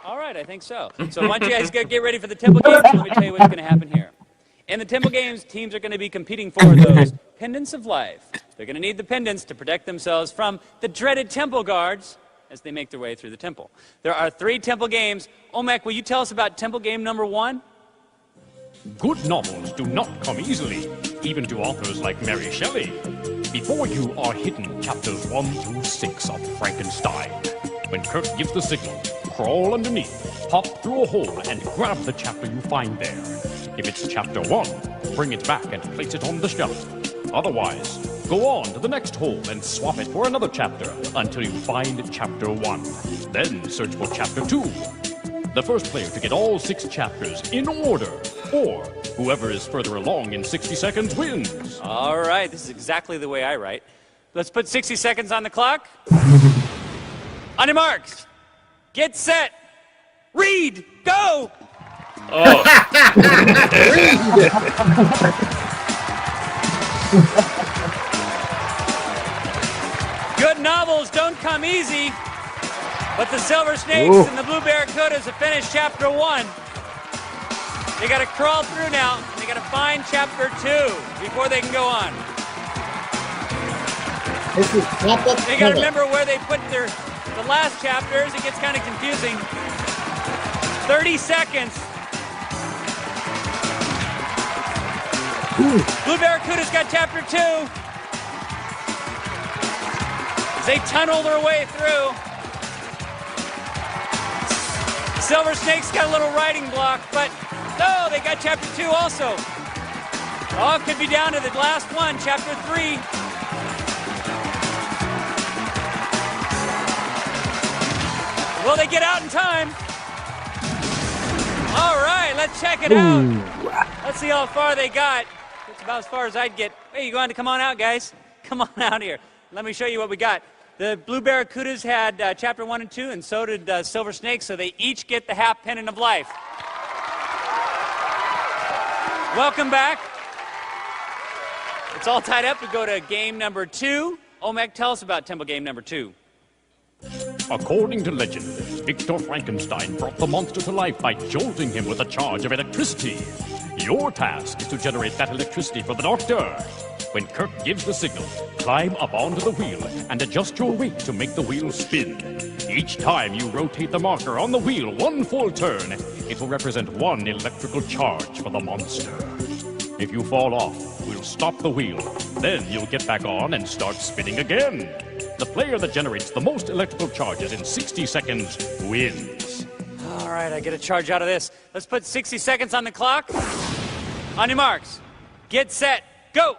All right, I think so. So why don't you guys get ready for the Temple Games, and let me tell you what's going to happen here. In the Temple Games, teams are going to be competing for those pendants of life. They're going to need the pendants to protect themselves from the dreaded temple guards as they make their way through the temple. There are 3 temple games. Olmec, will you tell us about temple game number 1? Good novels do not come easily, even to authors like Mary Shelley. Before you are hidden chapters 1 through 6 of Frankenstein. When Kirk gives the signal, crawl underneath, pop through a hole, and grab the chapter you find there. If it's chapter 1, bring it back and place it on the shelf. Otherwise, go on to the next hole and swap it for another chapter until you find chapter 1. Then search for chapter 2. The first player to get all 6 chapters in order, or whoever is further along in 60 seconds wins. All right, this is exactly the way I write. Let's put 60 seconds on the clock. On your marks, get set, read, go! Oh. Good novels don't come easy, but the Silver Snakes and the Blue Barracudas have finished chapter 1. They got to crawl through now, and they got to find chapter 2 before they can go on. This is pop-up They got to color. remember where they put the last chapters. It gets kind of confusing. 30 seconds. Blue Barracuda's got chapter 2. As they tunnel their way through. Silver Snake's got a little writing block, but no, they got chapter 2 also. Oh, it could be down to the last one, chapter 3. Will they get out in time? All right, let's check it out. Let's see how far they got. That's about as far as I'd get. Hey, you going to come on out, guys? Come on out here. Let me show you what we got. The Blue Barracudas had chapter 1 and 2, and so did Silver Snakes, so they each get the half pendant of life. Welcome back. It's all tied up. We go to game number 2. Olmec, tell us about Temple Game number 2. According to legend, Victor Frankenstein brought the monster to life by jolting him with a charge of electricity. Your task is to generate that electricity for the doctor. When Kirk gives the signal, climb up onto the wheel and adjust your weight to make the wheel spin. Each time you rotate the marker on the wheel 1 full turn, it will represent 1 electrical charge for the monster. If you fall off, we'll stop the wheel. Then you'll get back on and start spinning again. The player that generates the most electrical charges in 60 seconds wins. All right, I get a charge out of this. Let's put 60 seconds on the clock. On your marks. Get set. Go.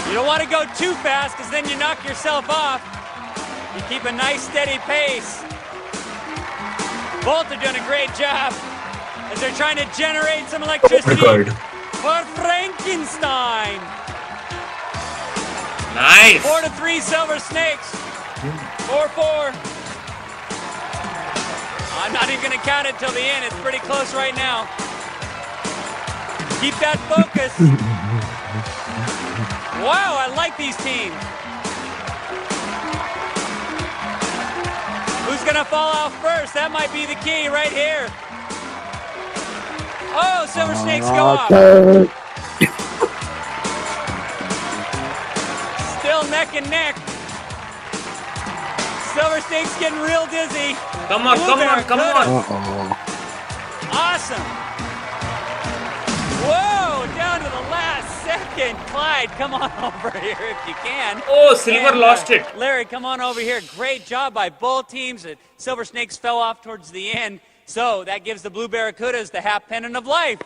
You don't want to go too fast because then you knock yourself off. You keep a nice steady pace. Both are doing a great job as they're trying to generate some electricity for Frankenstein. Nice. 4-3 Silver Snakes. 4-4. I'm not even going to count it till the end. It's pretty close right now. Keep that focus. Wow, I like these teams. Who's going to fall off first? That might be the key right here. Oh, Silver Snakes go off. Still neck and neck. Silver Snakes getting real dizzy. Come on, come on, come on. Awesome. Whoa, down to the last second. Clyde, come on over here if you can. Oh, Silver lost it. Larry, come on over here. Great job by both teams. Silver Snakes fell off towards the end. So that gives the Blue Barracudas the half pennant of life.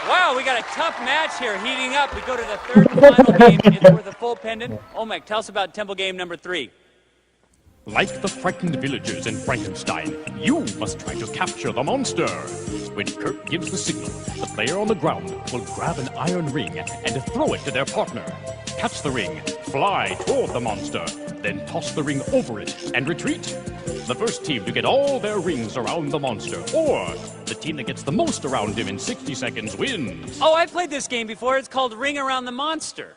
Wow, we got a tough match here heating up. We go to the third and final game. It's worth a full pendant. Olmec, tell us about Temple Game number 3. Like the frightened villagers in Frankenstein, you must try to capture the monster. When Kirk gives the signal, the player on the ground will grab an iron ring and throw it to their partner. Catch the ring, fly toward the monster, then toss the ring over it and retreat. The first team to get all their rings around the monster, or the team that gets the most around him in 60 seconds wins. Oh, I played this game before. It's called Ring Around the Monster.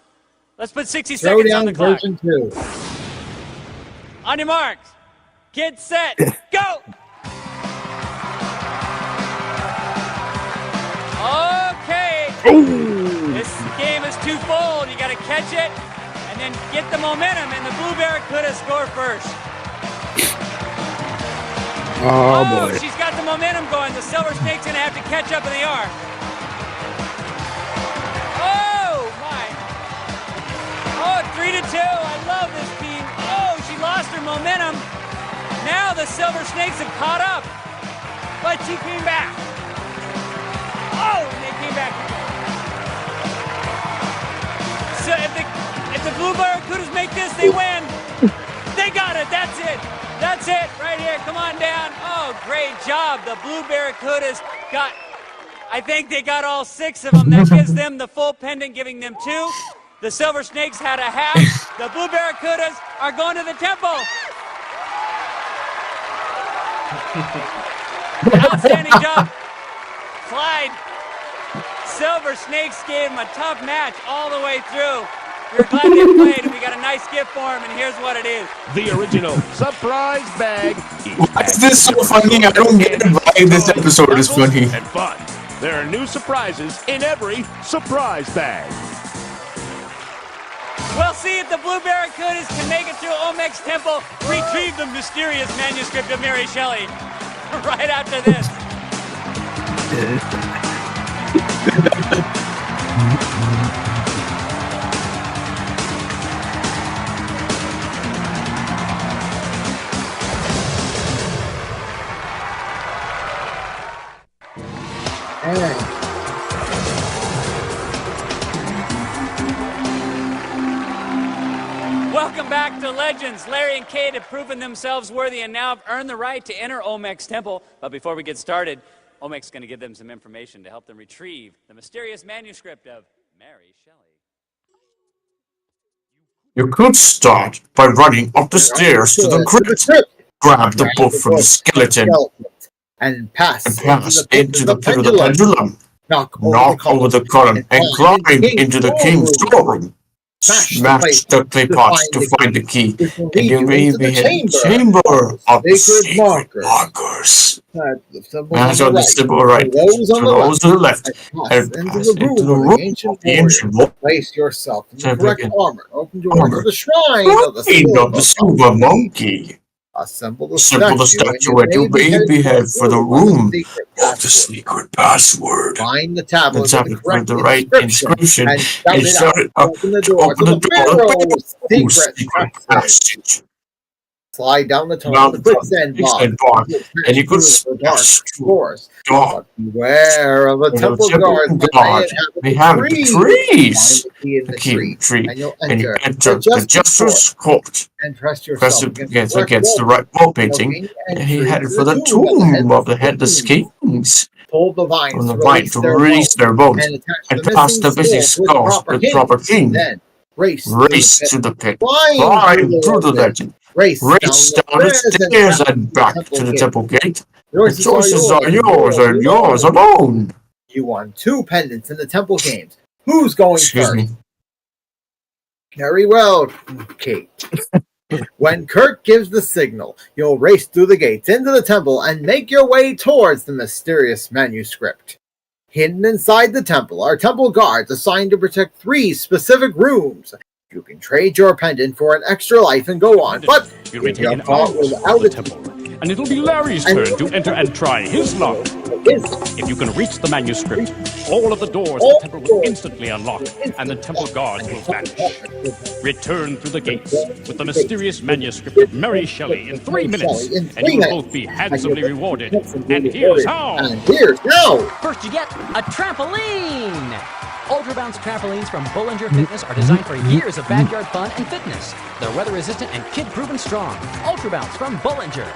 Let's put 60 seconds on the clock. Version 2. On your marks. Get set. Go! Okay. This game is twofold. You got to catch it and then get the momentum, and the Blue Barracuda score first. Oh, boy. She's got the momentum going. The Silver Snake's going to have to catch up in the arc. Oh, my. Oh, 3-2. I love this team. Oh, she lost her momentum. Now the Silver Snakes have caught up. But she came back. Oh, and they came back. So if the Blue Barracudas make this, they win. They got it. That's it. That's it right here. Come on down. Oh, great job. The Blue Barracudas got, I think they got all 6 of them. That gives them the full pendant, giving them 2. The Silver Snakes had a half. The Blue Barracudas are going to the temple. Outstanding job. Clyde. Silver Snakes gave him a tough match all the way through. We're glad they played, and we got a nice gift for him, and here's what it is. The original surprise bag. Why is this so funny? I don't get why this episode is funny. And fun. There are new surprises in every surprise bag. We'll see if the Blue Barracudas can make it through Olmec's temple, retrieve the mysterious manuscript of Mary Shelley right after this. All right. Welcome back to Legends. Larry and Kate have proven themselves worthy and now have earned the right to enter Olmec's temple. But before we get started, Olmec's going to give them some information to help them retrieve the mysterious manuscript of Mary Shelley. You could start by running up the stairs to the crypt. Grab the book from the skeleton and pass into the pit of the pendulum. knock over the column, and climb into the king's storeroom. Smash the clay pots to find the key, and you may be in the chamber of the secret markers. That's on the symbol right, to those on the left, and pass into the room of the ancient warrior. Place yourself in the correct armor. Open doors of the shrine of the silver monkey. Assemble the statue and you may be headed for the room of the secret password. Find the tablet with the right inscription and shout it up open the door to the secret passage. Slide down the tunnel of the quicksand box, and you could smash doors. Beware of the temple guard. They have the trees. The key in the tree. And you enter the Jester's court. And press against the right wall painting. And he headed for the tomb of the headless kings. Pull the vines on the right to release their bones and pass the missing skulls with proper king. Then race to the pit. Climb through the legend. Race down the stairs and back to the temple gate. The choices are yours and yours alone. You won 2 pendants in the temple games. Who's going first? Very well, Kate. When Kirk gives the signal, you'll race through the gates into the temple and make your way towards the mysterious manuscript. Hidden inside the temple are temple guards assigned to protect 3 specific rooms. You can trade your pendant for an extra life and go on, but if you're caught without a temple, and it'll be Larry's turn to enter and try his luck. If you can reach the manuscript, all of the doors of the temple will instantly unlock, and the temple guards will vanish. Return through the gates with the mysterious manuscript of Mary Shelley in 3 minutes, and you will both be handsomely rewarded. And here's how! First you get a trampoline! Ultra Bounce trampolines from Bollinger Fitness are designed for years of backyard fun and fitness. They're weather-resistant and kid-proven strong. Ultra Bounce from Bollinger.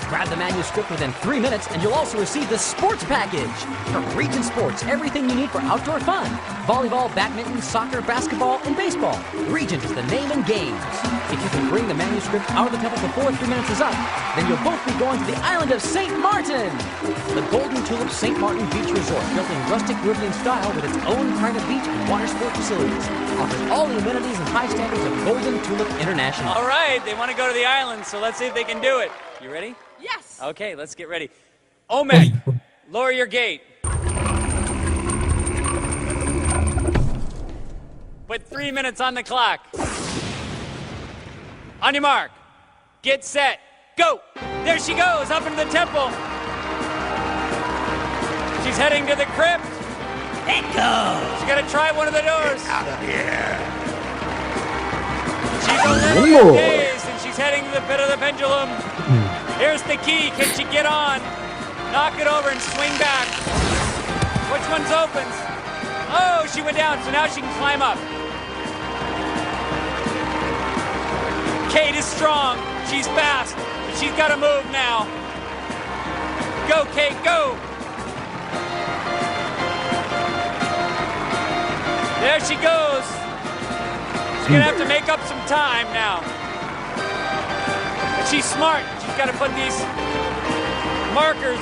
Grab the manuscript within 3 minutes and you'll also receive the sports package. From Region Sports, everything you need for outdoor fun. Volleyball, badminton, soccer, basketball, and baseball. Regent is the name and games. If you can bring the manuscript out of the temple before 3 minutes is up, then you'll both be going to the island of St. Martin. The Golden Tulip St. Martin Beach Resort, built in rustic Caribbean style with its own private beach and water sport facilities, offers all the amenities and high standards of Golden Tulip International. All right, they want to go to the island, so let's see if they can do it. You ready? Yes. Okay, let's get ready. Omek, lower your gate. Put 3 minutes on the clock. On your mark. Get set. Go! There she goes, up into the temple. She's heading to the crypt. Let go! She's gonna try one of the doors. Get out of here! She's a little bit dazed, and she's heading to the pit of the pendulum. Here's the key. Can she get on? Knock it over and swing back. Which one's opens? Oh, she went down, so now she can climb up. Kate is strong. She's fast, but she's got to move now. Go, Kate, go! There she goes. She's gonna have to make up some time now. But she's smart. She's got to put these markers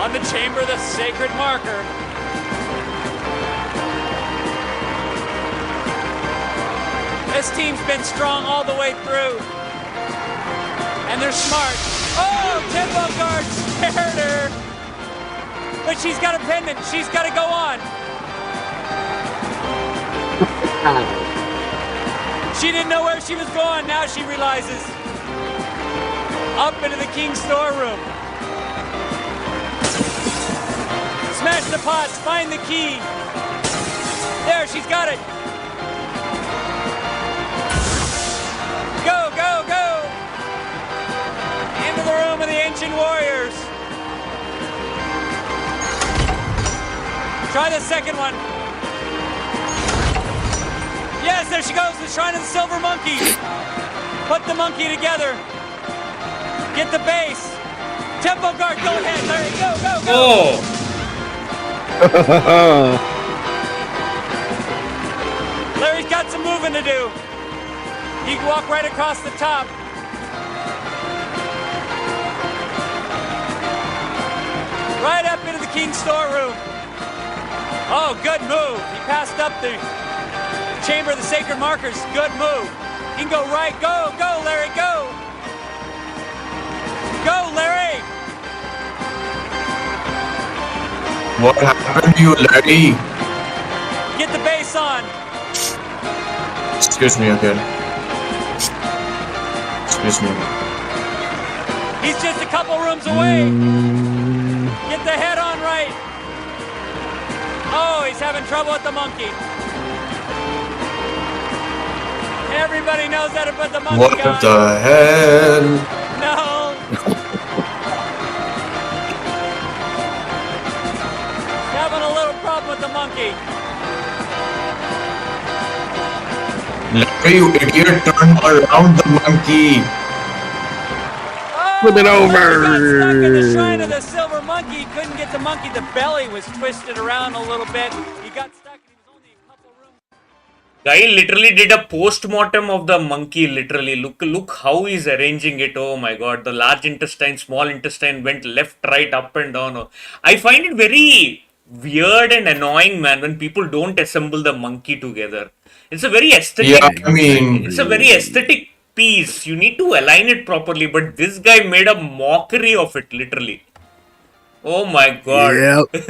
on the chamber, the sacred marker. This team's been strong all the way through. And they're smart. Oh, temple guard scared her. But she's got a pendant. She's got to go on. She didn't know where she was going. Now she realizes. Up into the king's storeroom. Smash the pots. Find the key. There, she's got it. Go, go, go. Into the room of the ancient warriors. Try the second one. Yes, there she goes, the Shrine of the Silver Monkey. Put the monkey together. Get the base. Tempo guard, go ahead, Larry, go, go, go. Oh. Larry's got some moving to do. He can walk right across the top. Right up into the king's storeroom. Oh, good move. He passed up the chamber of the sacred markers. Good move. He can go right. Go, go, Larry, go. Go, Larry. What happened to you, Larry? Get the base on. Excuse me again. Excuse me. He's just a couple rooms away. Get the head on right. Oh, he's having trouble with the monkey. Everybody knows how to put the monkey What on. the hell? No. Having a little problem with the monkey. Larry, you idiot, turn around the monkey. Flip it Stuck in the shrine of over. the silver monkey. Couldn't get the monkey. The belly was twisted around a little bit. He got stuck. He was only a couple rooms. Guy literally did a post-mortem of the monkey. Literally, look how he's arranging it. Oh my god, the large intestine, small intestine went left, right, up and down. Oh, I find it very weird and annoying, man, when people don't assemble the monkey together. It's a very aesthetic. Yeah, I mean, It's a very aesthetic piece. You need to align it properly, but this guy made a mockery of it, literally. Oh my god. Yep.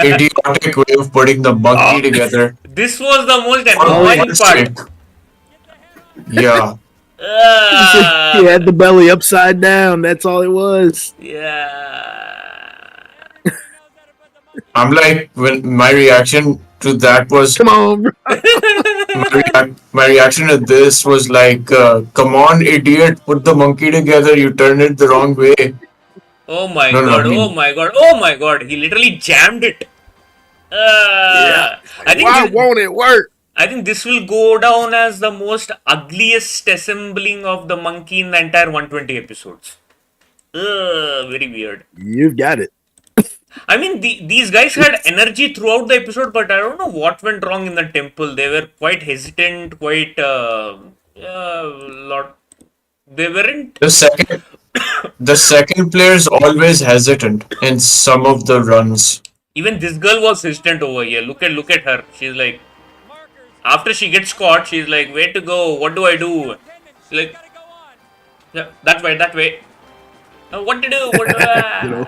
idiotic way of putting the monkey together. This was the most For annoying one's part. sake. Yeah. He had the belly upside down. That's all it was. Yeah. I'm like, when my reaction to that was, Come on, bro. my reaction to this was like, come on, idiot, put the monkey together. You turned it the wrong way. Oh my No, god, I mean- oh my god, oh my god. He literally jammed it. I think Why won't it work? I think this will go down as the most ugliest assembling of the monkey in the entire 120 episodes. Very weird. You've got it. I mean, these guys had energy throughout the episode, but I don't know what went wrong in the temple. They were quite hesitant, quite lot. They weren't. The second player is always hesitant in some of the runs. Even this girl was hesitant over here. Look at her. She's like, after she gets caught, she's like, where to go? What do I do? She's like, yeah, that way. What to do? What do I... You know,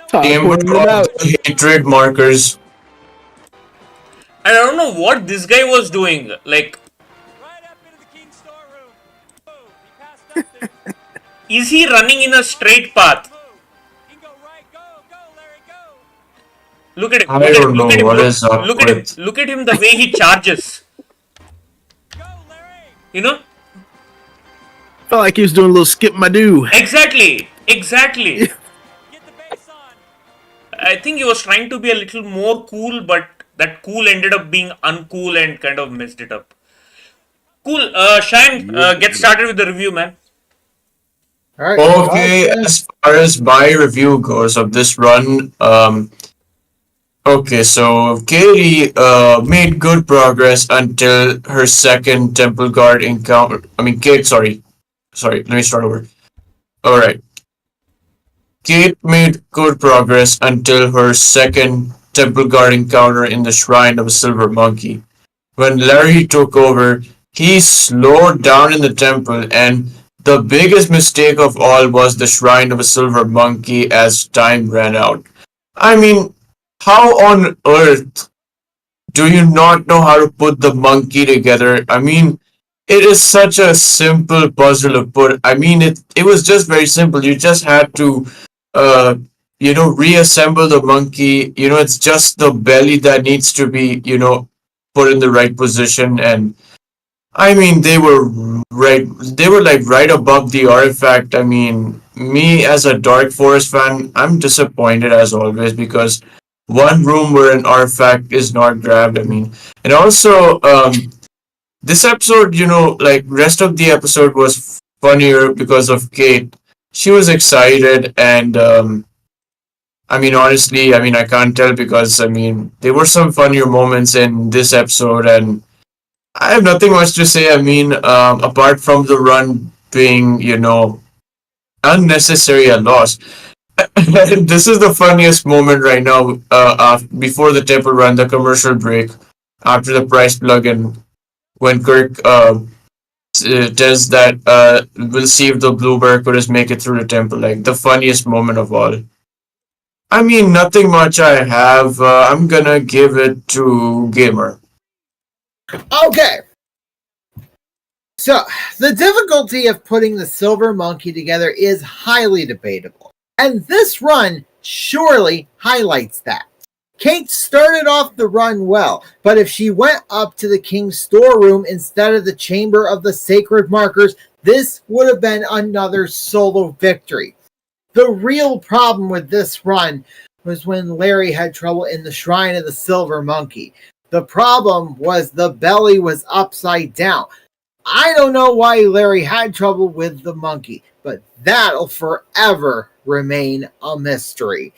Todd Chamber pointed it out. of hatred markers. I don't know what this guy was doing. Like, is he running in a straight path? Look at him. I Look at don't him. know Look at him. what is up Look at him. with- Look at him. The way he charges. You know? Felt like he was doing a little skip my do. Exactly. I think he was trying to be a little more cool, but that cool ended up being uncool and kind of messed it up. Cool. Shine, get started with the review, man. All right. Okay, as far as my review goes of this run, okay, so Katie made good progress until her second Temple Guard encounter. I mean, Kate, sorry, let me start over. Alright. Kate made good progress until her second Temple Guard encounter in the Shrine of a Silver Monkey. When Larry took over, he slowed down in the temple, and the biggest mistake of all was the Shrine of a Silver Monkey as time ran out. I mean, how on earth do you not know how to put the monkey together? I mean, it is such a simple puzzle to put. I mean, it was just very simple. You just had to, reassemble the monkey. It's just the belly that needs to be, put in the right position. And I mean, they were like right above the artifact. I mean, me as a Dark Forest fan, I'm disappointed as always because one room where an artifact is not grabbed. I mean, and also, this episode, like rest of the episode was funnier because of Kate. She was excited, and I mean, honestly, I mean, I can't tell because I mean, there were some funnier moments in this episode, and I have nothing much to say. I mean, apart from the run being, unnecessary and lost. This is the funniest moment right now. Before the temple run, the commercial break, after the price plug, and when Kirk tells that we'll see if the blue barracudas make it through the temple. Like the funniest moment of all. I mean, nothing much I have. I'm gonna give it to Gamer. Okay. So, the difficulty of putting the silver monkey together is highly debatable. And this run surely highlights that. Kate started off the run well, but if she went up to the king's storeroom instead of the chamber of the sacred markers, this would have been another solo victory. The real problem with this run was when Larry had trouble in the shrine of the silver monkey. The problem was the belly was upside down. I don't know why Larry had trouble with the monkey, but that'll forever remain a mystery.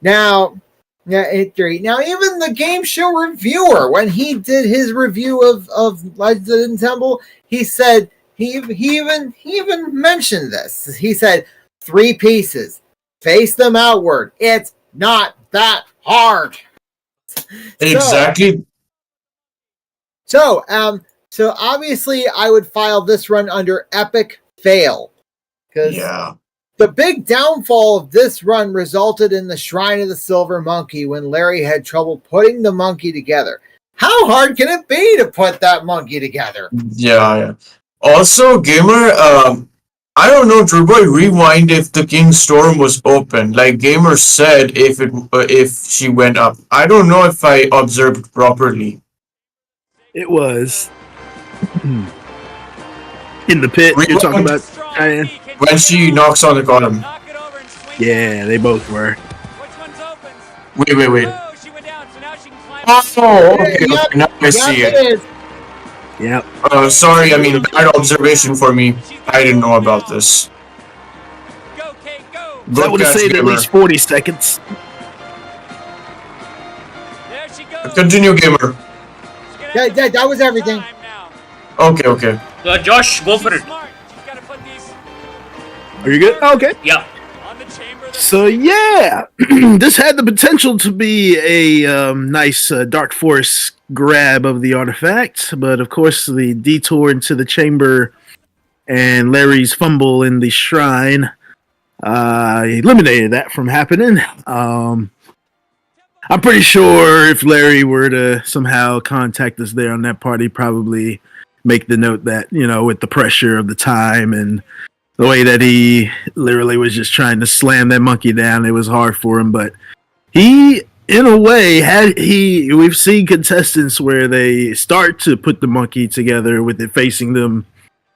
Now, even the game show reviewer, when he did his review of Legends of the Hidden Temple, he said he even mentioned this. He said 3 pieces, face them outward. It's not that hard. Exactly. So obviously I would file this run under epic fail. Because the big downfall of this run resulted in the Shrine of the Silver Monkey when Larry had trouble putting the monkey together. How hard can it be to put that monkey together? Yeah. Also, Gamer, I don't know, Turbo, rewind if the King's Storm was open. Like Gamer said, if she went up. I don't know if I observed properly. It was in the pit. You're talking about Diane? When she knocks on the column. Yeah, they both were. Wait. Oh, okay. Now I see it. Yep. Sorry, I mean, bad observation for me. I didn't know about this. That would have saved at least 40 seconds. Continue, Gamer. That was everything. Okay. Josh, go for it. Are you good? Okay. Yeah. So yeah, this had the potential to be a nice Dark Force grab of the artifact, but of course the detour into the chamber and Larry's fumble in the shrine eliminated that from happening. I'm pretty sure if Larry were to somehow contact us there on that party, probably make the note that, with the pressure of the time and the way that he literally was just trying to slam that monkey down, it was hard for him. But he, in a way, we've seen contestants where they start to put the monkey together with it facing them,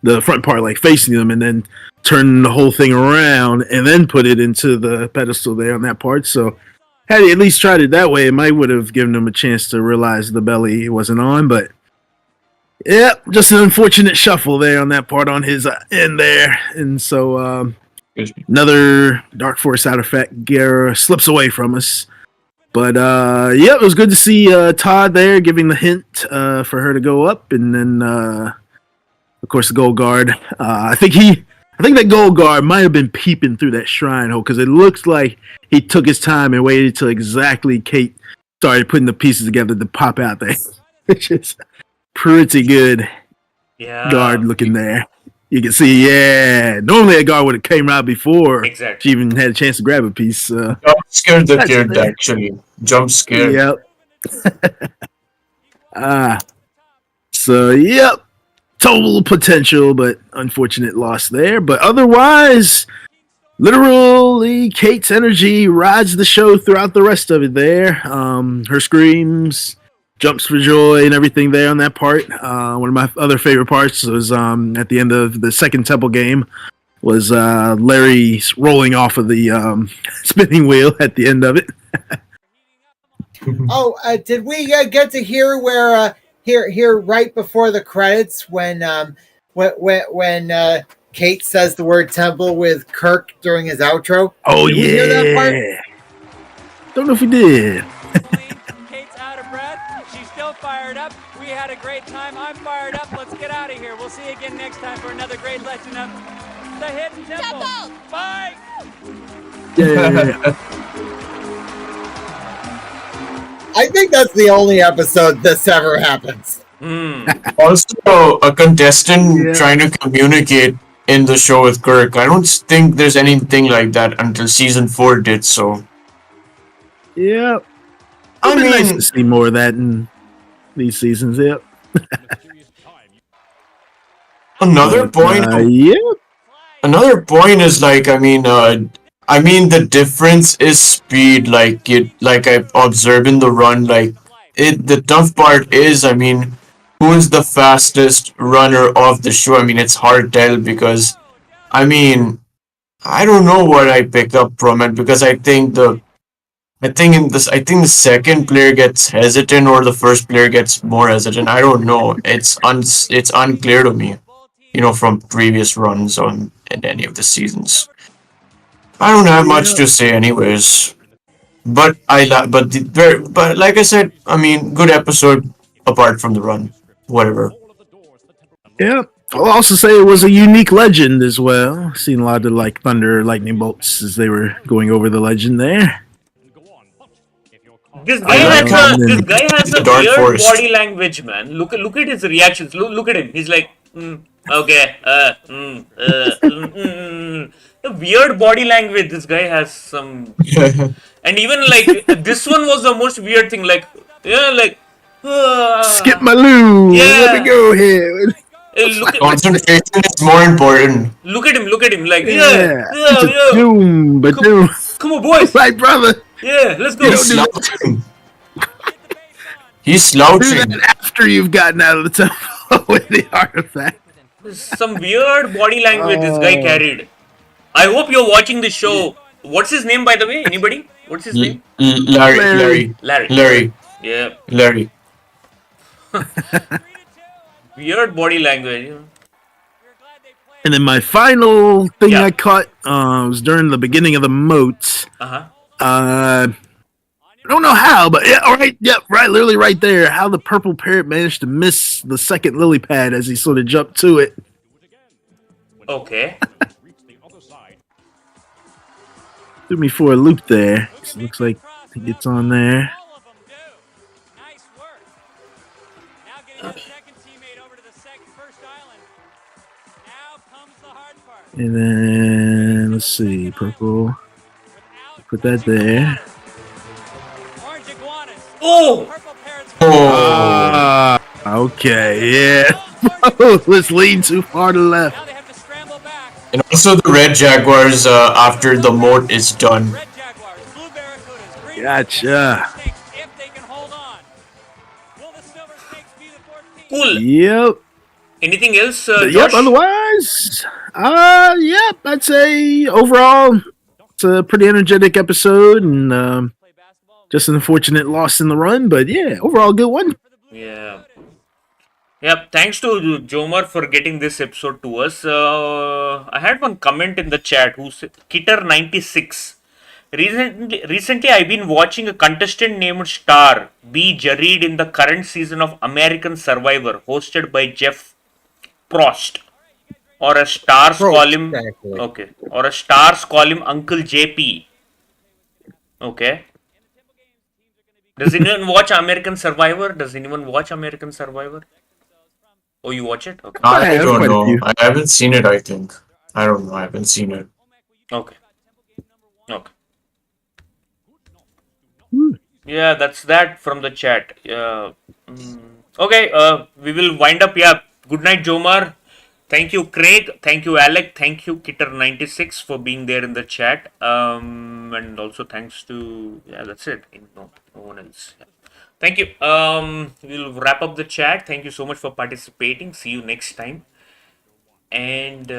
the front part like facing them, and then turn the whole thing around and then put it into the pedestal there on that part. So had he at least tried it that way, it might would have given him a chance to realize the belly wasn't on. But yeah, just an unfortunate shuffle there on that part on his end there. And so another Dark Force artifact, Gara, slips away from us. But it was good to see Todd there giving the hint for her to go up. And then, of course, the Gold Guard. I think that Gold Guard might have been peeping through that shrine hole because it looks like he took his time and waited till exactly Kate started putting the pieces together to pop out there. Which is pretty good guard looking there. You can see, normally a guard would have came out before she even had a chance to grab a piece. Jump scared the kid, actually. Jump scared. Yep. Total potential, but unfortunate loss there. But otherwise, literally, Kate's energy rides the show throughout the rest of it there. Her screams, jumps for joy and everything there on that part. One of my other favorite parts was at the end of the second Temple game was Larry rolling off of the spinning wheel at the end of it. Did we get to hear where here right before the credits when Kate says the word temple with Kirk during his outro? Oh, did we hear that part? Don't know if we did. Kate's out of breath. She's still fired up. We had a great time. I'm fired up. Let's get out of here. We'll see you again next time for another great Legend of the Hidden Temple. Bye. Yeah. I think that's the only episode this ever happens. Also, a contestant Yeah. trying to communicate in the show with Kirk. I don't think there's anything like that until season 4 did so. Yeah. I It'd be nice mean, to see more of that in these seasons. Yep. another point. Yeah. Another point is like, I mean the difference is speed. Like I observe in the run. Like the tough part is, I mean, who is the fastest runner of the show? I mean, it's hard to tell because, I mean, I don't know what I pick up from it because I think the second player gets hesitant or the first player gets more hesitant. I don't know. It's unclear to me. From previous runs on in any of the seasons. I don't have much to say, anyways. But but like I said, I mean, good episode apart from the run. Whatever. Yeah. I'll also say it was a unique legend as well. Seen a lot of like thunder, lightning bolts as they were going over the legend there. This guy has a weird body language, man. Look at his reactions. Look at him. He's like, okay, a weird body language. This guy has some, and even like this one was the most weird thing. Like, yeah, like, skip my loo. Yeah. Let me go here. Concentration is more important. Look at him. Like, Boom, but boom. Come on, boys. Right, brother. Yeah, let's go. He's slouching. He's slouching. Do that after you've gotten out of the temple with the artifact. Some weird body language this guy carried. I hope you're watching the show. What's his name, by the way? Anybody? What's his name? Larry. Yeah. Larry. Weird body language. And then my final thing I caught was during the beginning of the moat. I don't know how, but yeah, all right, yep, right, literally right there. How the purple parrot managed to miss the second lily pad as he sort of jumped to it. Okay. Threw me for a loop there. So looks like it gets on there. And then let's see, purple. Put that there. Oh! Okay, yeah. Let's lean too far to the left. And also the red jaguars after the moat is done. Gotcha. Cool. Yep. Anything else, Yep, Josh? otherwise, yep, I'd say overall, it's a pretty energetic episode and just an unfortunate loss in the run, but yeah, overall good one. Yeah. Yep, thanks to Jomar for getting this episode to us. I had one comment in the chat who said, Kitter96. Recently, I've been watching a contestant named Star be juried in the current season of American Survivor, hosted by Jeff Prost. Or a stars call him okay. Or a stars call him Uncle JP. Okay. Does anyone watch American Survivor? Oh, you watch it? Okay. I don't know. I haven't seen it, I think. I don't know. I haven't seen it. Okay. Yeah, that's that from the chat. Okay, we will wind up. Yeah. Good night, Jomar. Thank you, Craig. Thank you, Alec. Thank you, Kitter96 for being there in the chat. And also thanks to that's it. No one else. Yeah. Thank you. We'll wrap up the chat. Thank you so much for participating. See you next time. And